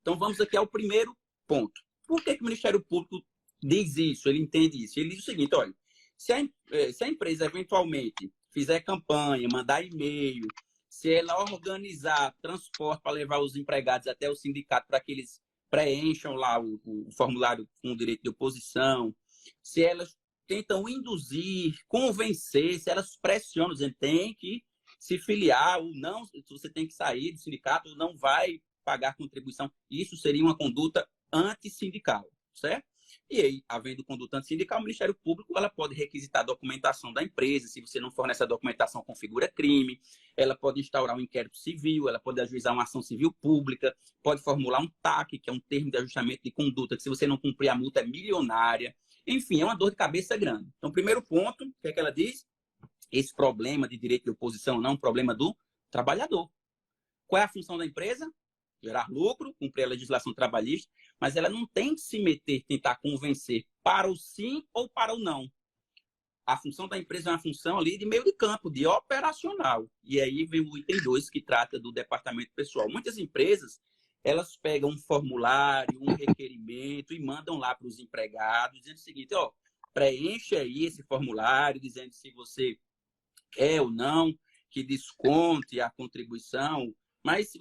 então vamos aqui ao primeiro ponto. Por que o Ministério Público diz isso? Ele entende isso? Ele diz o seguinte, olha, se a empresa eventualmente fizer campanha, mandar e-mail, se ela organizar transporte para levar os empregados até o sindicato para que eles preencham lá o formulário com o direito de oposição, se elas tentam induzir, convencer, se elas pressionam, dizendo que tem que se filiar ou não, você tem que sair do sindicato ou não vai pagar contribuição, isso seria uma conduta antissindical, certo? E aí, havendo conduta antissindical, o Ministério Público ela pode requisitar a documentação da empresa, se você não fornece a documentação, configura crime, ela pode instaurar um inquérito civil, ela pode ajuizar uma ação civil pública, pode formular um TAC, que é um termo de ajustamento de conduta, que se você não cumprir a multa é milionária. Enfim, é uma dor de cabeça grande. Então, primeiro ponto, o que é que ela diz? Esse problema de direito de oposição não é um problema do trabalhador. Qual é a função da empresa? Gerar lucro, cumprir a legislação trabalhista, mas ela não tem que se meter, tentar convencer para o sim ou para o não. A função da empresa é uma função ali de meio de campo, de operacional. E aí vem o item 2, que trata do departamento pessoal. Muitas empresas, elas pegam um formulário, um requerimento e mandam lá para os empregados, dizendo o seguinte, ó, preenche aí esse formulário, dizendo se você quer ou não que desconte a contribuição, mas se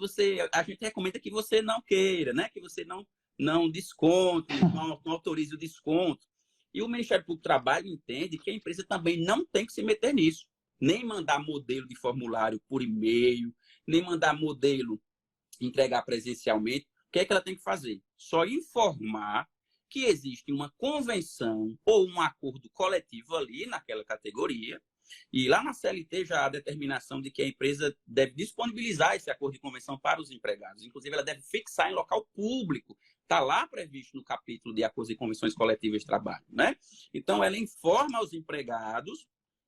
a gente recomenda que você não queira, né? Que você não desconte, não autorize o desconto. E o Ministério Público do Trabalho entende que a empresa também não tem que se meter nisso, nem mandar modelo de formulário por e-mail, nem mandar modelo entregar presencialmente. O que é que ela tem que fazer? Só informar que existe uma convenção ou um acordo coletivo ali naquela categoria. E lá na CLT já há a determinação de que a empresa deve disponibilizar esse acordo de convenção para os empregados. Inclusive, ela deve fixar em local público. Está lá previsto no capítulo de acordos e convenções coletivas de trabalho, né? Então, ela informa aos empregados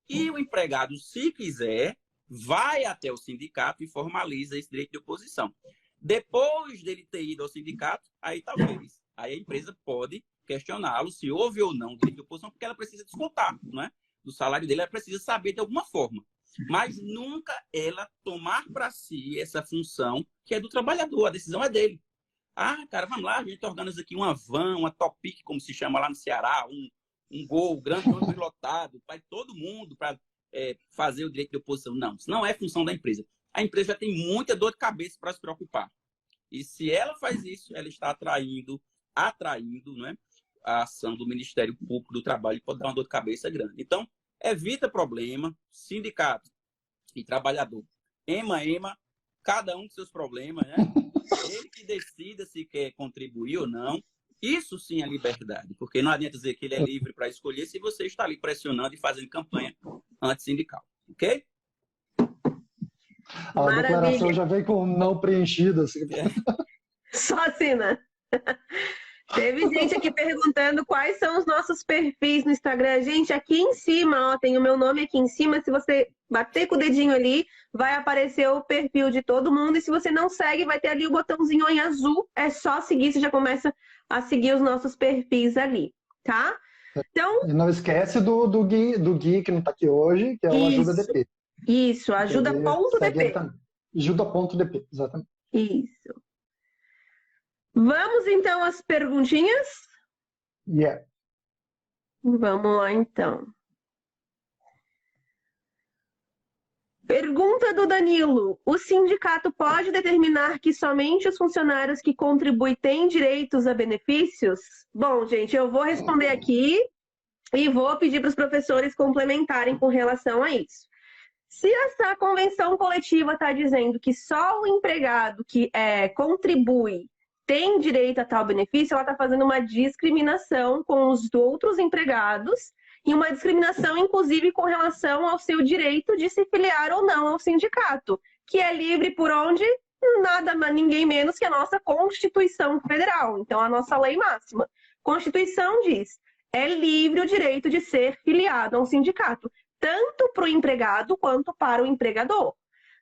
e o empregado, se quiser, vai até o sindicato e formaliza esse direito de oposição. Depois dele ter ido ao sindicato, aí talvez. Aí a empresa pode questioná-lo se houve ou não direito de oposição, porque ela precisa descontar, não é? Do salário dele, ela precisa saber de alguma forma. Mas nunca ela tomar para si essa função que é do trabalhador, a decisão é dele. Ah, cara, vamos lá, a gente organiza aqui uma van, uma Topic, como se chama lá no Ceará, um Gol, grande, lotado, vai todo mundo para fazer o direito de oposição. Não, isso não é função da empresa. A empresa já tem muita dor de cabeça para se preocupar. E se ela faz isso, ela está atraindo, não é, a ação do Ministério Público do Trabalho, pode dar uma dor de cabeça grande. Então, evita problema, sindicato e trabalhador. Ema, cada um com seus problemas, né? Ele que decida se quer contribuir ou não. Isso sim é liberdade, porque não adianta dizer que ele é livre para escolher se você está ali pressionando e fazendo campanha antissindical, ok? A declaração já vem com não preenchida. Assim. Só assina. Teve gente aqui perguntando quais são os nossos perfis no Instagram. Gente, aqui em cima, ó, tem o meu nome aqui em cima. Se você bater com o dedinho ali, vai aparecer o perfil de todo mundo. E se você não segue, vai ter ali o botãozinho em azul. É só seguir, você já começa a seguir os nossos perfis ali, tá? Então, E não esquece do Gui, que não está aqui hoje, que é o Ajuda DP. Isso, ajuda.dp. Ajuda.dp, exatamente. Isso. Vamos então às perguntinhas? Yeah. Vamos lá então. Pergunta do Danilo. O sindicato pode determinar que somente os funcionários que contribuem têm direitos a benefícios? Bom, gente, eu vou responder aqui e vou pedir para os professores complementarem com relação a isso. Se essa convenção coletiva está dizendo que só o empregado que contribui tem direito a tal benefício, ela está fazendo uma discriminação com os outros empregados e uma discriminação, inclusive, com relação ao seu direito de se filiar ou não ao sindicato, que é livre por onde? Nada, ninguém menos que a nossa Constituição Federal, então a nossa lei máxima. Constituição diz, é livre o direito de ser filiado a um sindicato, tanto para o empregado quanto para o empregador.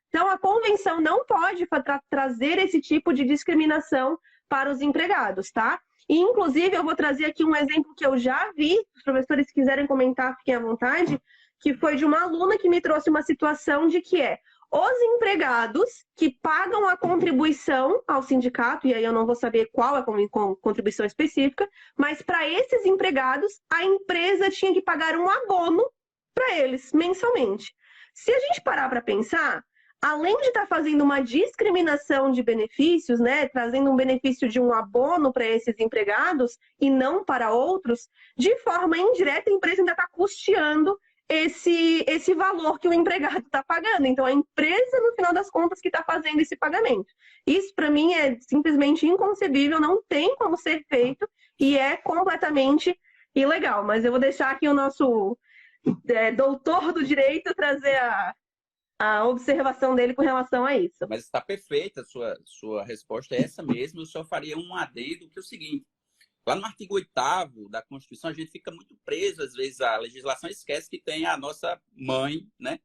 Então, a convenção não pode trazer esse tipo de discriminação para os empregados, tá? E, inclusive, eu vou trazer aqui um exemplo que eu já vi, se os professores quiserem comentar, fiquem à vontade, que foi de uma aluna que me trouxe uma situação de que os empregados que pagam a contribuição ao sindicato, e aí eu não vou saber qual é a contribuição específica, mas para esses empregados, a empresa tinha que pagar um abono para eles, mensalmente. Se a gente parar para pensar, além de estar fazendo uma discriminação de benefícios, né, trazendo um benefício de um abono para esses empregados e não para outros, de forma indireta a empresa ainda está custeando esse valor que o empregado está pagando. Então, a empresa, no final das contas, que está fazendo esse pagamento. Isso, para mim, é simplesmente inconcebível, não tem como ser feito e é completamente ilegal. Mas eu vou deixar aqui o nosso doutor do direito trazer a observação dele com relação a isso. Mas está perfeita, sua resposta é essa mesmo. Eu só faria um adendo, que é o seguinte. Lá no artigo 8º da Constituição, a gente fica muito preso, às vezes, à legislação, esquece que tem a nossa mãe, né?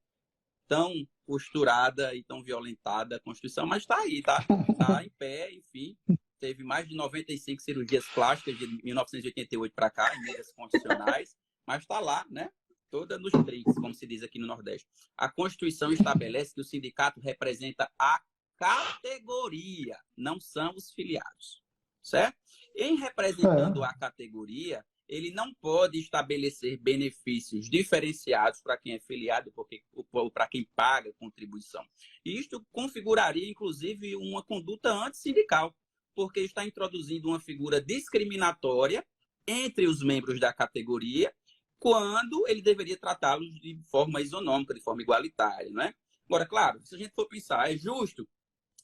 Tão costurada e tão violentada a Constituição, mas está aí, tá? Está em pé, enfim. Teve mais de 95 cirurgias plásticas de 1988 para cá, emendas constitucionais, mas está lá, né? Toda nos trinques, como se diz aqui no Nordeste. A Constituição estabelece que o sindicato representa a categoria, não são os filiados, certo? Em representando a categoria, ele não pode estabelecer benefícios diferenciados para quem é filiado ou para quem paga contribuição. E isto configuraria, inclusive, uma conduta antissindical, porque está introduzindo uma figura discriminatória entre os membros da categoria, quando ele deveria tratá-los de forma isonômica, de forma igualitária, não é? Agora, claro, se a gente for pensar, é justo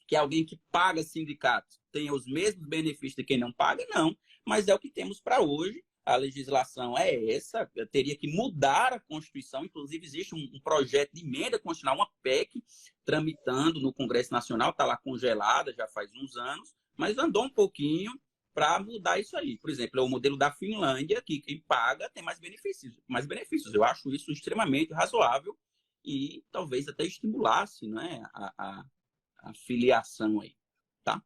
que alguém que paga sindicato tenha os mesmos benefícios de quem não paga? Não, mas é o que temos para hoje. A legislação é essa, eu teria que mudar a Constituição, inclusive existe um projeto de emenda constitucional, uma PEC, tramitando no Congresso Nacional, está lá congelada já faz uns anos, mas andou um pouquinho para mudar isso aí. Por exemplo, é o modelo da Finlândia, que quem paga tem mais benefícios. Eu acho isso extremamente razoável e talvez até estimulasse, né, a filiação aí, tá?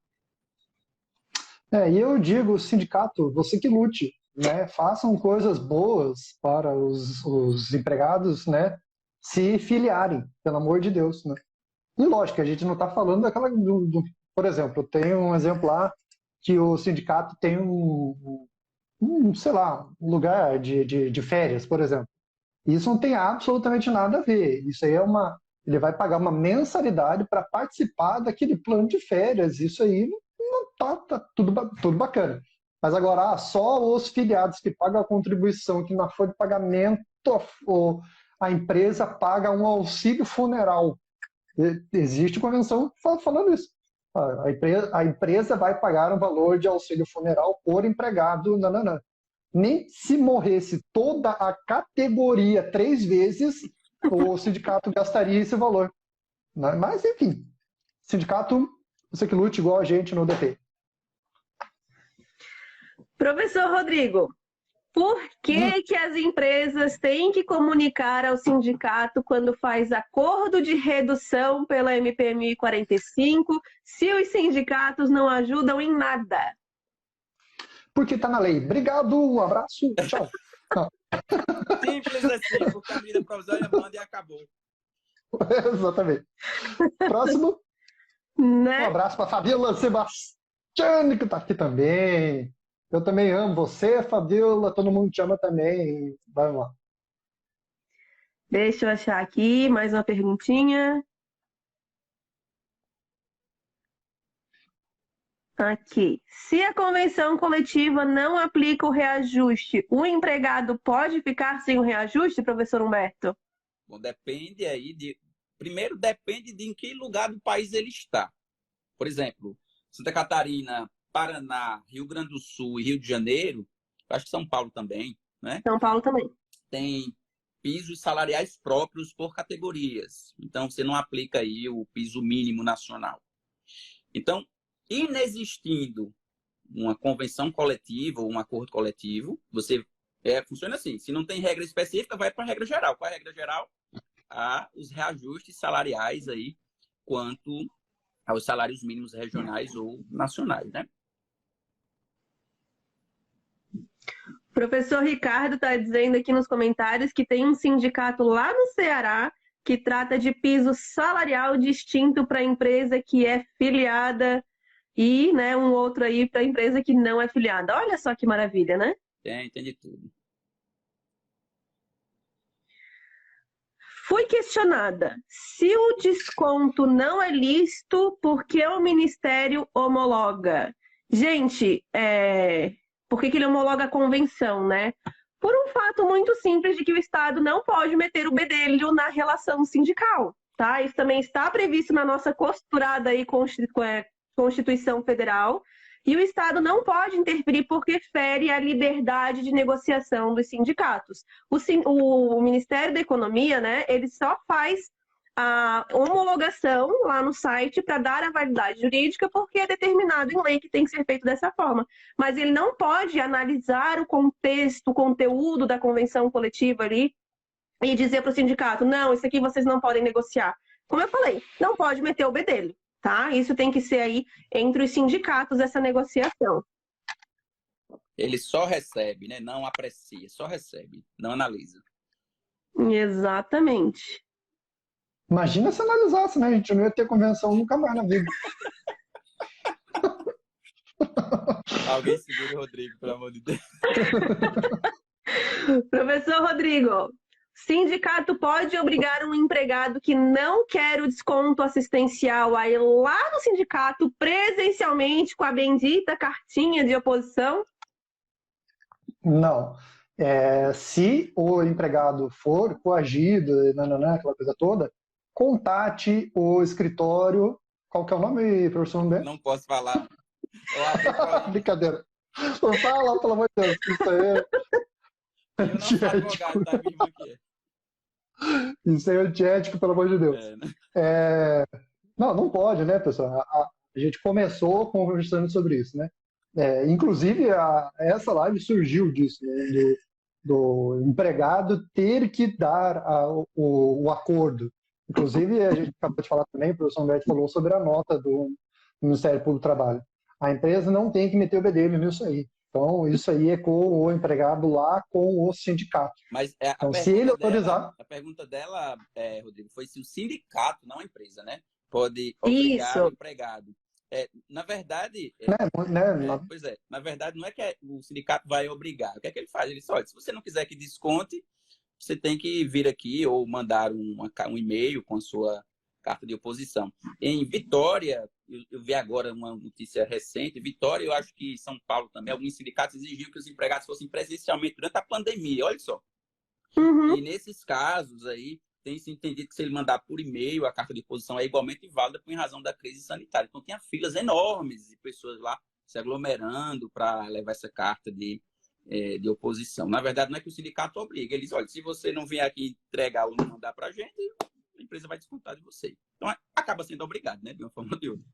E eu digo, sindicato, você que lute, né? Façam coisas boas para os empregados, né? Se filiarem, pelo amor de Deus, né? E lógico, a gente não está falando daquela... Por exemplo, tem um exemplo lá que o sindicato tem sei lá, um lugar de férias, por exemplo. Isso não tem absolutamente nada a ver. Isso aí ele vai pagar uma mensalidade para participar daquele plano de férias. Isso aí não tá tudo bacana. Mas agora, só os filiados que pagam a contribuição, que na folha de pagamento a empresa paga um auxílio funeral. Existe convenção falando isso. A empresa vai pagar um valor de auxílio funeral por empregado. Não. Nem se morresse toda a categoria 3 vezes, o sindicato gastaria esse valor. Mas, enfim, sindicato, você que lute igual a gente no DP. Professor Rodrigo, por que as empresas têm que comunicar ao sindicato quando faz acordo de redução pela MP 1045, se os sindicatos não ajudam em nada? Porque tá na lei. Obrigado, um abraço, tchau. Simples assim, porque a medida provisória manda e acabou. Exatamente. Próximo. Né? Um abraço para Fabiola Sebastiani, que tá aqui também. Eu também amo você, Fabiola. Todo mundo te ama também. Vamos lá. Deixa eu achar aqui mais uma perguntinha. Aqui. Se a convenção coletiva não aplica o reajuste, o empregado pode ficar sem o reajuste, professor Humberto? Bom, depende aí de... Primeiro, depende de em que lugar do país ele está. Por exemplo, Santa Catarina, Paraná, Rio Grande do Sul e Rio de Janeiro, acho que São Paulo também, né? São Paulo também. Tem pisos salariais próprios por categorias. Então, você não aplica aí o piso mínimo nacional. Então, inexistindo uma convenção coletiva ou um acordo coletivo, você funciona assim. Se não tem regra específica, vai para a regra geral. Qual é a regra geral? Os reajustes salariais aí quanto aos salários mínimos regionais ou nacionais, né? O professor Ricardo está dizendo aqui nos comentários que tem um sindicato lá no Ceará que trata de piso salarial distinto para a empresa que é filiada e, né, um outro aí para a empresa que não é filiada. Olha só que maravilha, né? Entendi tudo. Fui questionada se o desconto não é lícito, por que o Ministério homologa? Gente, por que ele homologa a convenção, né? Por um fato muito simples de que o Estado não pode meter o bedelho na relação sindical, tá? Isso também está previsto na nossa costurada aí Constituição Federal. E o Estado não pode interferir porque fere a liberdade de negociação dos sindicatos. O Ministério da Economia, né, ele só faz a homologação lá no site para dar a validade jurídica porque é determinado em lei que tem que ser feito dessa forma. Mas ele não pode analisar o contexto, o conteúdo da convenção coletiva ali e dizer para o sindicato, não, isso aqui vocês não podem negociar. Como eu falei, não pode meter o bedelho. Tá? Isso tem que ser aí entre os sindicatos, essa negociação. Ele só recebe, né? Não aprecia, só recebe, não analisa. Exatamente. Imagina se analisasse, né? A gente não ia ter convenção nunca mais na vida. Alguém segure o Rodrigo, pelo amor de Deus. Professor Rodrigo, sindicato pode obrigar um empregado que não quer o desconto assistencial a ir lá no sindicato presencialmente com a bendita cartinha de oposição? Não. Se o empregado for coagido, aquela coisa toda, contate o escritório. Qual que é o nome, professor Humberto? Não posso falar. Brincadeira. Não fala, pelo amor de Deus. Isso aí eu não sou advogado, tá? Minha irmã aqui. Isso é antiético, pelo amor de Deus. Não pode, né, pessoal? A gente começou conversando sobre isso, né? Inclusive, essa live surgiu disso, né? Do empregado ter que dar o acordo. Inclusive, a gente acabou de falar também, o professor Humberto falou sobre a nota do Ministério Público do Trabalho. A empresa não tem que meter o bedelho nisso aí. Então, isso aí é com o empregado lá, com o sindicato. Mas então, se ele autorizar... A pergunta dela, Rodrigo, foi se o sindicato, não a empresa, né? Pode obrigar o empregado. Na verdade... Pois é. Na verdade, não é que o sindicato vai obrigar. O que é que ele faz? Ele diz, olha, se você não quiser que desconte, você tem que vir aqui ou mandar um e-mail com a sua carta de oposição. Em Vitória, eu vi agora uma notícia recente, Vitória, eu acho que São Paulo também, alguns sindicatos exigiam que os empregados fossem presencialmente durante a pandemia, olha só. Uhum. E nesses casos aí, tem se entendido que se ele mandar por e-mail, a carta de oposição é igualmente válida por razão da crise sanitária. Então, tinha filas enormes de pessoas lá se aglomerando para levar essa carta de oposição. Na verdade, não é que o sindicato obriga. Ele diz, olha, se você não vier aqui entregar ou não mandar para a gente, a empresa vai descontar de você. Então, acaba sendo obrigado, né? De uma forma ou de outra.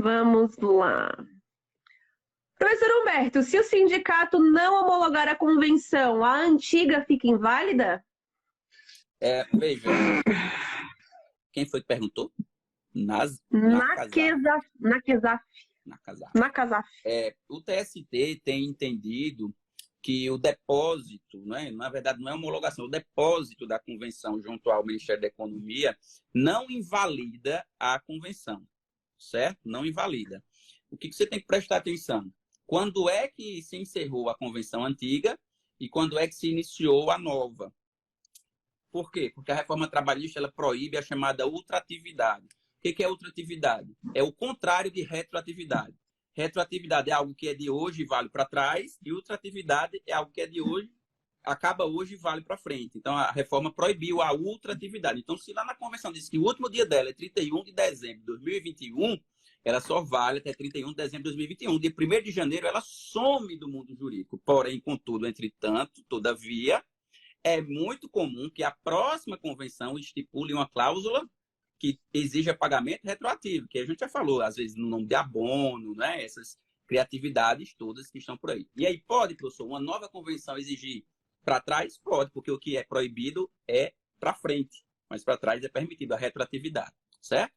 Vamos lá. Professor Humberto, se o sindicato não homologar a convenção, a antiga fica inválida? Veja, quem foi que perguntou? Na CESAF. O TST tem entendido que o depósito, né, na verdade não é homologação, o depósito da convenção junto ao Ministério da Economia não invalida a convenção, certo? Não invalida. O que você tem que prestar atenção? Quando é que se encerrou a convenção antiga e quando é que se iniciou a nova? Por quê? Porque a reforma trabalhista ela proíbe a chamada ultratividade. O que é ultratividade? É o contrário de retroatividade. Retroatividade é algo que é de hoje e vale para trás, e ultratividade é algo que é de hoje, acaba hoje e vale para frente. Então, a reforma proibiu a ultratividade. Então, se lá na convenção diz que o último dia dela é 31 de dezembro de 2021, ela só vale até 31 de dezembro de 2021. Dia 1º de janeiro, ela some do mundo jurídico. Porém, contudo, entretanto, todavia, é muito comum que a próxima convenção estipule uma cláusula que exija pagamento retroativo, que a gente já falou, às vezes no nome de abono, né? Essas criatividades todas que estão por aí. E aí pode, professor, uma nova convenção exigir para trás? Pode, porque o que é proibido é para frente, mas para trás é permitido a retroatividade, certo?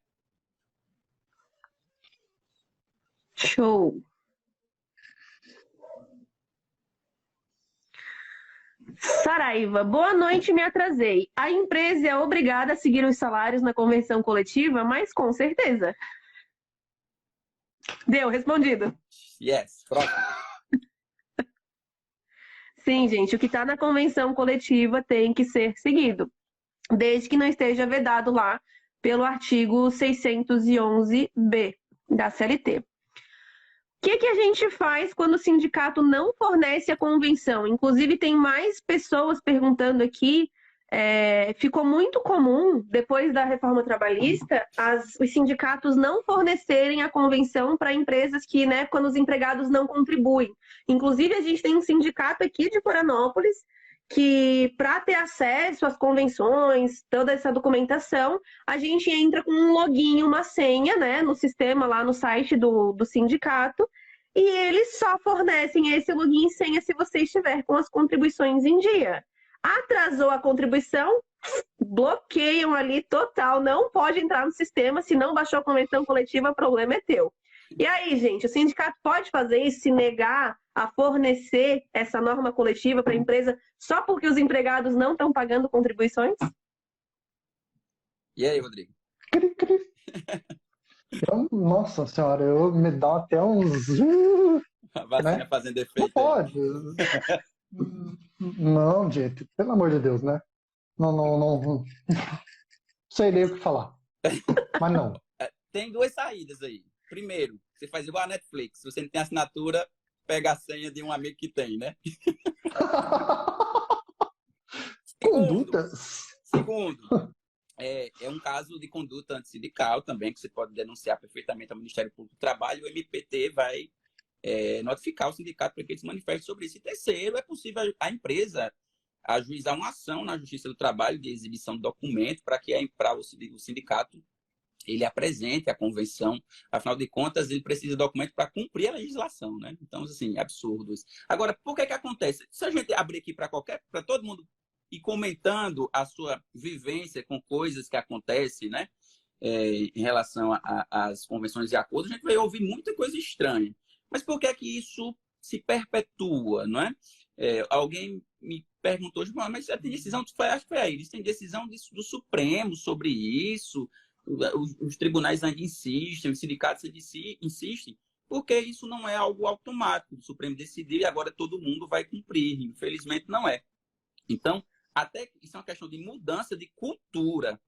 Show! Saraiva, boa noite, me atrasei. A empresa é obrigada a seguir os salários na convenção coletiva, mas com certeza. Deu, respondido. Yes, próximo. Sim, gente, o que está na convenção coletiva tem que ser seguido, desde que não esteja vedado lá pelo artigo 611-B da CLT. O que a gente faz quando o sindicato não fornece a convenção? Inclusive, tem mais pessoas perguntando aqui. Ficou muito comum, depois da reforma trabalhista, os sindicatos não fornecerem a convenção para empresas que, né, quando os empregados não contribuem. Inclusive, a gente tem um sindicato aqui de Florianópolis que, para ter acesso às convenções, toda essa documentação, a gente entra com um login, uma senha, né, no sistema, lá no site do sindicato, e eles só fornecem esse login e senha se você estiver com as contribuições em dia. Atrasou a contribuição, bloqueiam ali total, não pode entrar no sistema, se não baixou a convenção coletiva, o problema é teu. E aí, gente, o sindicato pode fazer isso, se negar a fornecer essa norma coletiva para a empresa só porque os empregados não estão pagando contribuições? E aí, Rodrigo? Nossa senhora, me dá até uns... A vacina, né? Fazendo efeito. Não pode. Não, gente, pelo amor de Deus, né? Não sei nem o que falar. Mas não. Tem duas saídas aí. Primeiro, você faz igual a Netflix. Se você não tem assinatura, pega a senha de um amigo que tem, né? Condutas. Segundo, é um caso de conduta antissindical também, que você pode denunciar perfeitamente ao Ministério Público do Trabalho. O MPT vai notificar o sindicato para que ele se manifeste sobre isso. E terceiro, é possível a empresa ajuizar uma ação na Justiça do Trabalho de exibição de documento para que o sindicato ele apresente a convenção. Afinal de contas, ele precisa de documento para cumprir a legislação, né? Então, assim, absurdo isso. Agora, por que acontece? Se a gente abrir aqui para todo mundo ir comentando a sua vivência com coisas que acontecem, né? Em relação às convenções e acordos, a gente vai ouvir muita coisa estranha. Mas por que isso se perpetua, não é? Alguém me perguntou, mas tem decisão, acho que foi aí, eles têm decisão do Supremo sobre isso, os tribunais ainda insistem, os sindicatos insistem, porque isso não é algo automático, o Supremo decidiu e agora todo mundo vai cumprir, infelizmente não é. Então, até isso é uma questão de mudança de cultura,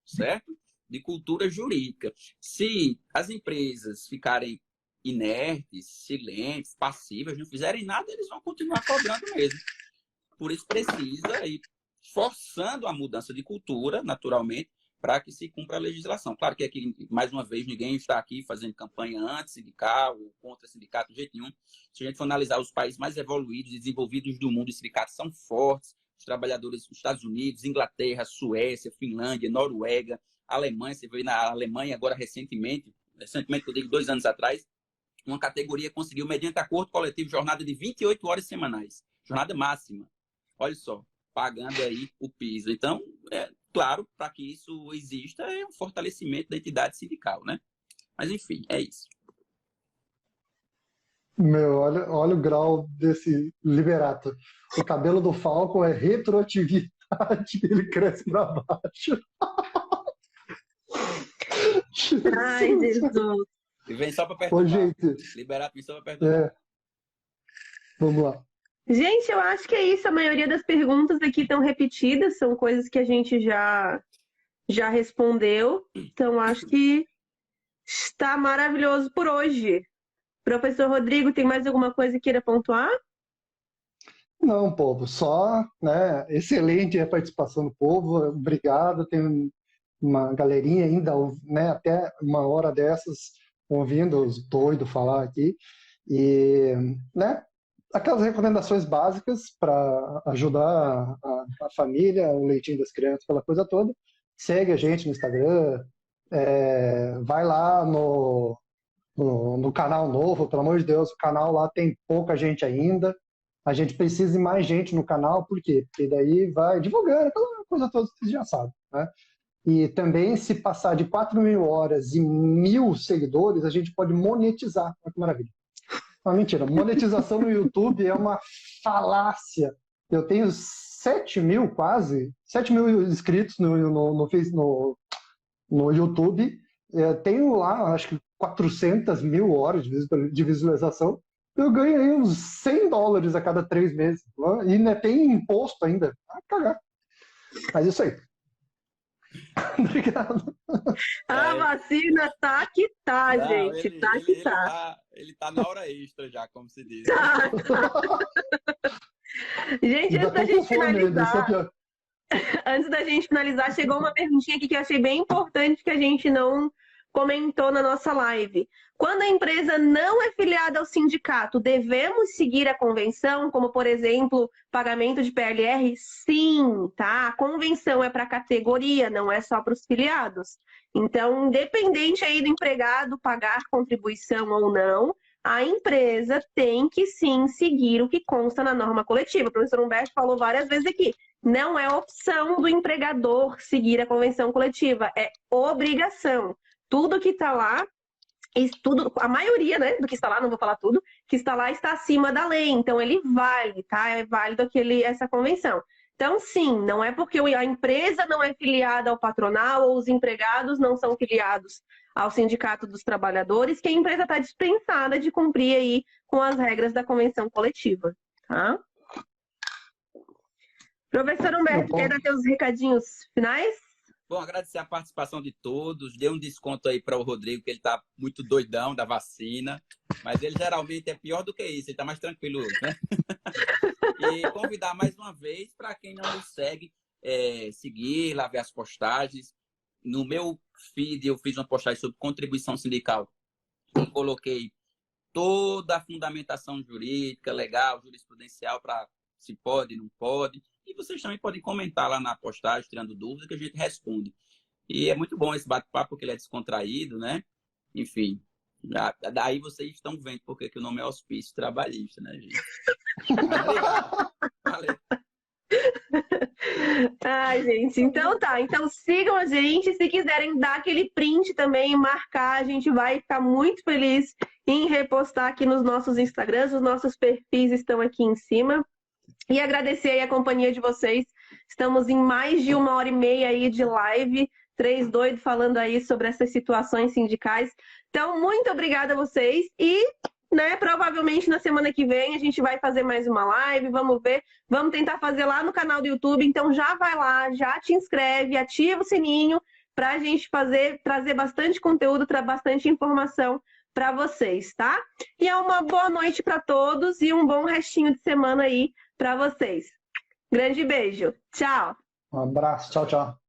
certo? De cultura jurídica. Se as empresas ficarem inertes, silentes, passivas, não fizerem nada, eles vão continuar cobrando mesmo. Por isso precisa ir forçando a mudança de cultura, naturalmente, para que se cumpra a legislação. Claro que aqui, mais uma vez, ninguém está aqui fazendo campanha anti-sindical ou contra sindicato de jeito nenhum. Se a gente for analisar os países mais evoluídos e desenvolvidos do mundo, os sindicatos são fortes. Os trabalhadores dos Estados Unidos, Inglaterra, Suécia, Finlândia, Noruega, Alemanha, você vê na Alemanha agora recentemente, recentemente, eu digo 2 anos atrás, uma categoria conseguiu, mediante acordo coletivo, jornada de 28 horas semanais. Jornada máxima. Olha só, pagando aí o piso. Então, claro, para que isso exista, é um fortalecimento da entidade sindical, né? Mas, enfim, é isso. Meu, olha o grau desse Liberato. O cabelo do Falcon é retroatividade, ele cresce para baixo. Ai, Jesus. E vem só para perturbar. Ô, gente. Liberato vem só para perturbar. Vamos lá. Gente, eu acho que é isso. A maioria das perguntas aqui estão repetidas, são coisas que a gente já respondeu. Então, acho que está maravilhoso por hoje. Professor Rodrigo, tem mais alguma coisa que queira pontuar? Não, povo, só, né, excelente a participação do povo, obrigado, tem uma galerinha ainda, né, até uma hora dessas, ouvindo os doidos falar aqui, e, né, aquelas recomendações básicas para ajudar a família, o leitinho das crianças, aquela coisa toda. Segue a gente no Instagram, vai lá no canal novo, pelo amor de Deus, o canal lá tem pouca gente ainda. A gente precisa de mais gente no canal, por quê? Porque daí vai divulgando, aquela coisa toda que vocês já sabem, né? E também, se passar de 4.000 horas e 1.000 seguidores, a gente pode monetizar. Olha que maravilha. Não, mentira, monetização no YouTube é uma falácia. Eu tenho 7.000 quase, 7.000 inscritos no YouTube. Eu tenho lá, acho que 400.000 horas de visualização. Eu ganho aí uns $100 a cada 3 meses. E ainda tem imposto ainda. Ah, cagar. Mas isso aí. Obrigado. A vacina tá que tá, Não, gente. Ele tá na hora extra já, como se diz. Tá. Gente, antes da gente finalizar, chegou uma perguntinha aqui que eu achei bem importante que a gente não comentou na nossa live. Quando a empresa não é filiada ao sindicato, devemos seguir a convenção, como, por exemplo, pagamento de PLR? Sim, tá? A convenção é para categoria, não é só para os filiados. Então, independente aí do empregado pagar contribuição ou não, a empresa tem que sim seguir o que consta na norma coletiva. O professor Humberto falou várias vezes aqui. Não é opção do empregador seguir a convenção coletiva, é obrigação. Tudo que está lá, a maioria, né, do que está lá, não vou falar tudo, que está lá está acima da lei. Então, ele vale, tá? É válido essa convenção. Então, sim, não é porque a empresa não é filiada ao patronal ou os empregados não são filiados ao Sindicato dos Trabalhadores que a empresa está dispensada de cumprir aí com as regras da convenção coletiva, tá? Professor Humberto, quer dar seus recadinhos finais? Bom, agradecer a participação de todos. Dê um desconto aí para o Rodrigo, que ele está muito doidão da vacina. Mas ele geralmente é pior do que isso, ele está mais tranquilo hoje, né? E convidar mais uma vez para quem não nos segue, seguir, lá ver as postagens. No meu feed eu fiz uma postagem sobre contribuição sindical e coloquei toda a fundamentação jurídica, legal, jurisprudencial para se pode, não pode. E vocês também podem comentar lá na postagem, tirando dúvidas, que a gente responde. E é muito bom esse bate-papo, porque ele é descontraído, né? Enfim, daí vocês estão vendo porque que o nome é Hospício Trabalhista, né, gente? Obrigado. Valeu. Ai, gente, então tá. Então sigam a gente. Se quiserem dar aquele print também e marcar, a gente vai ficar muito feliz em repostar aqui nos nossos Instagrams. Os nossos perfis estão aqui em cima. E agradecer aí a companhia de vocês. Estamos em mais de 1h30 aí de live. 3 doidos falando aí sobre essas situações sindicais. Então, muito obrigada a vocês. E, né, provavelmente na semana que vem a gente vai fazer mais uma live. Vamos ver. Vamos tentar fazer lá no canal do YouTube. Então, já vai lá, já te inscreve, ativa o sininho para a gente trazer bastante conteúdo, bastante informação para vocês, tá? E é uma boa noite para todos e um bom restinho de semana aí para vocês. Grande beijo. Tchau. Um abraço. Tchau, tchau.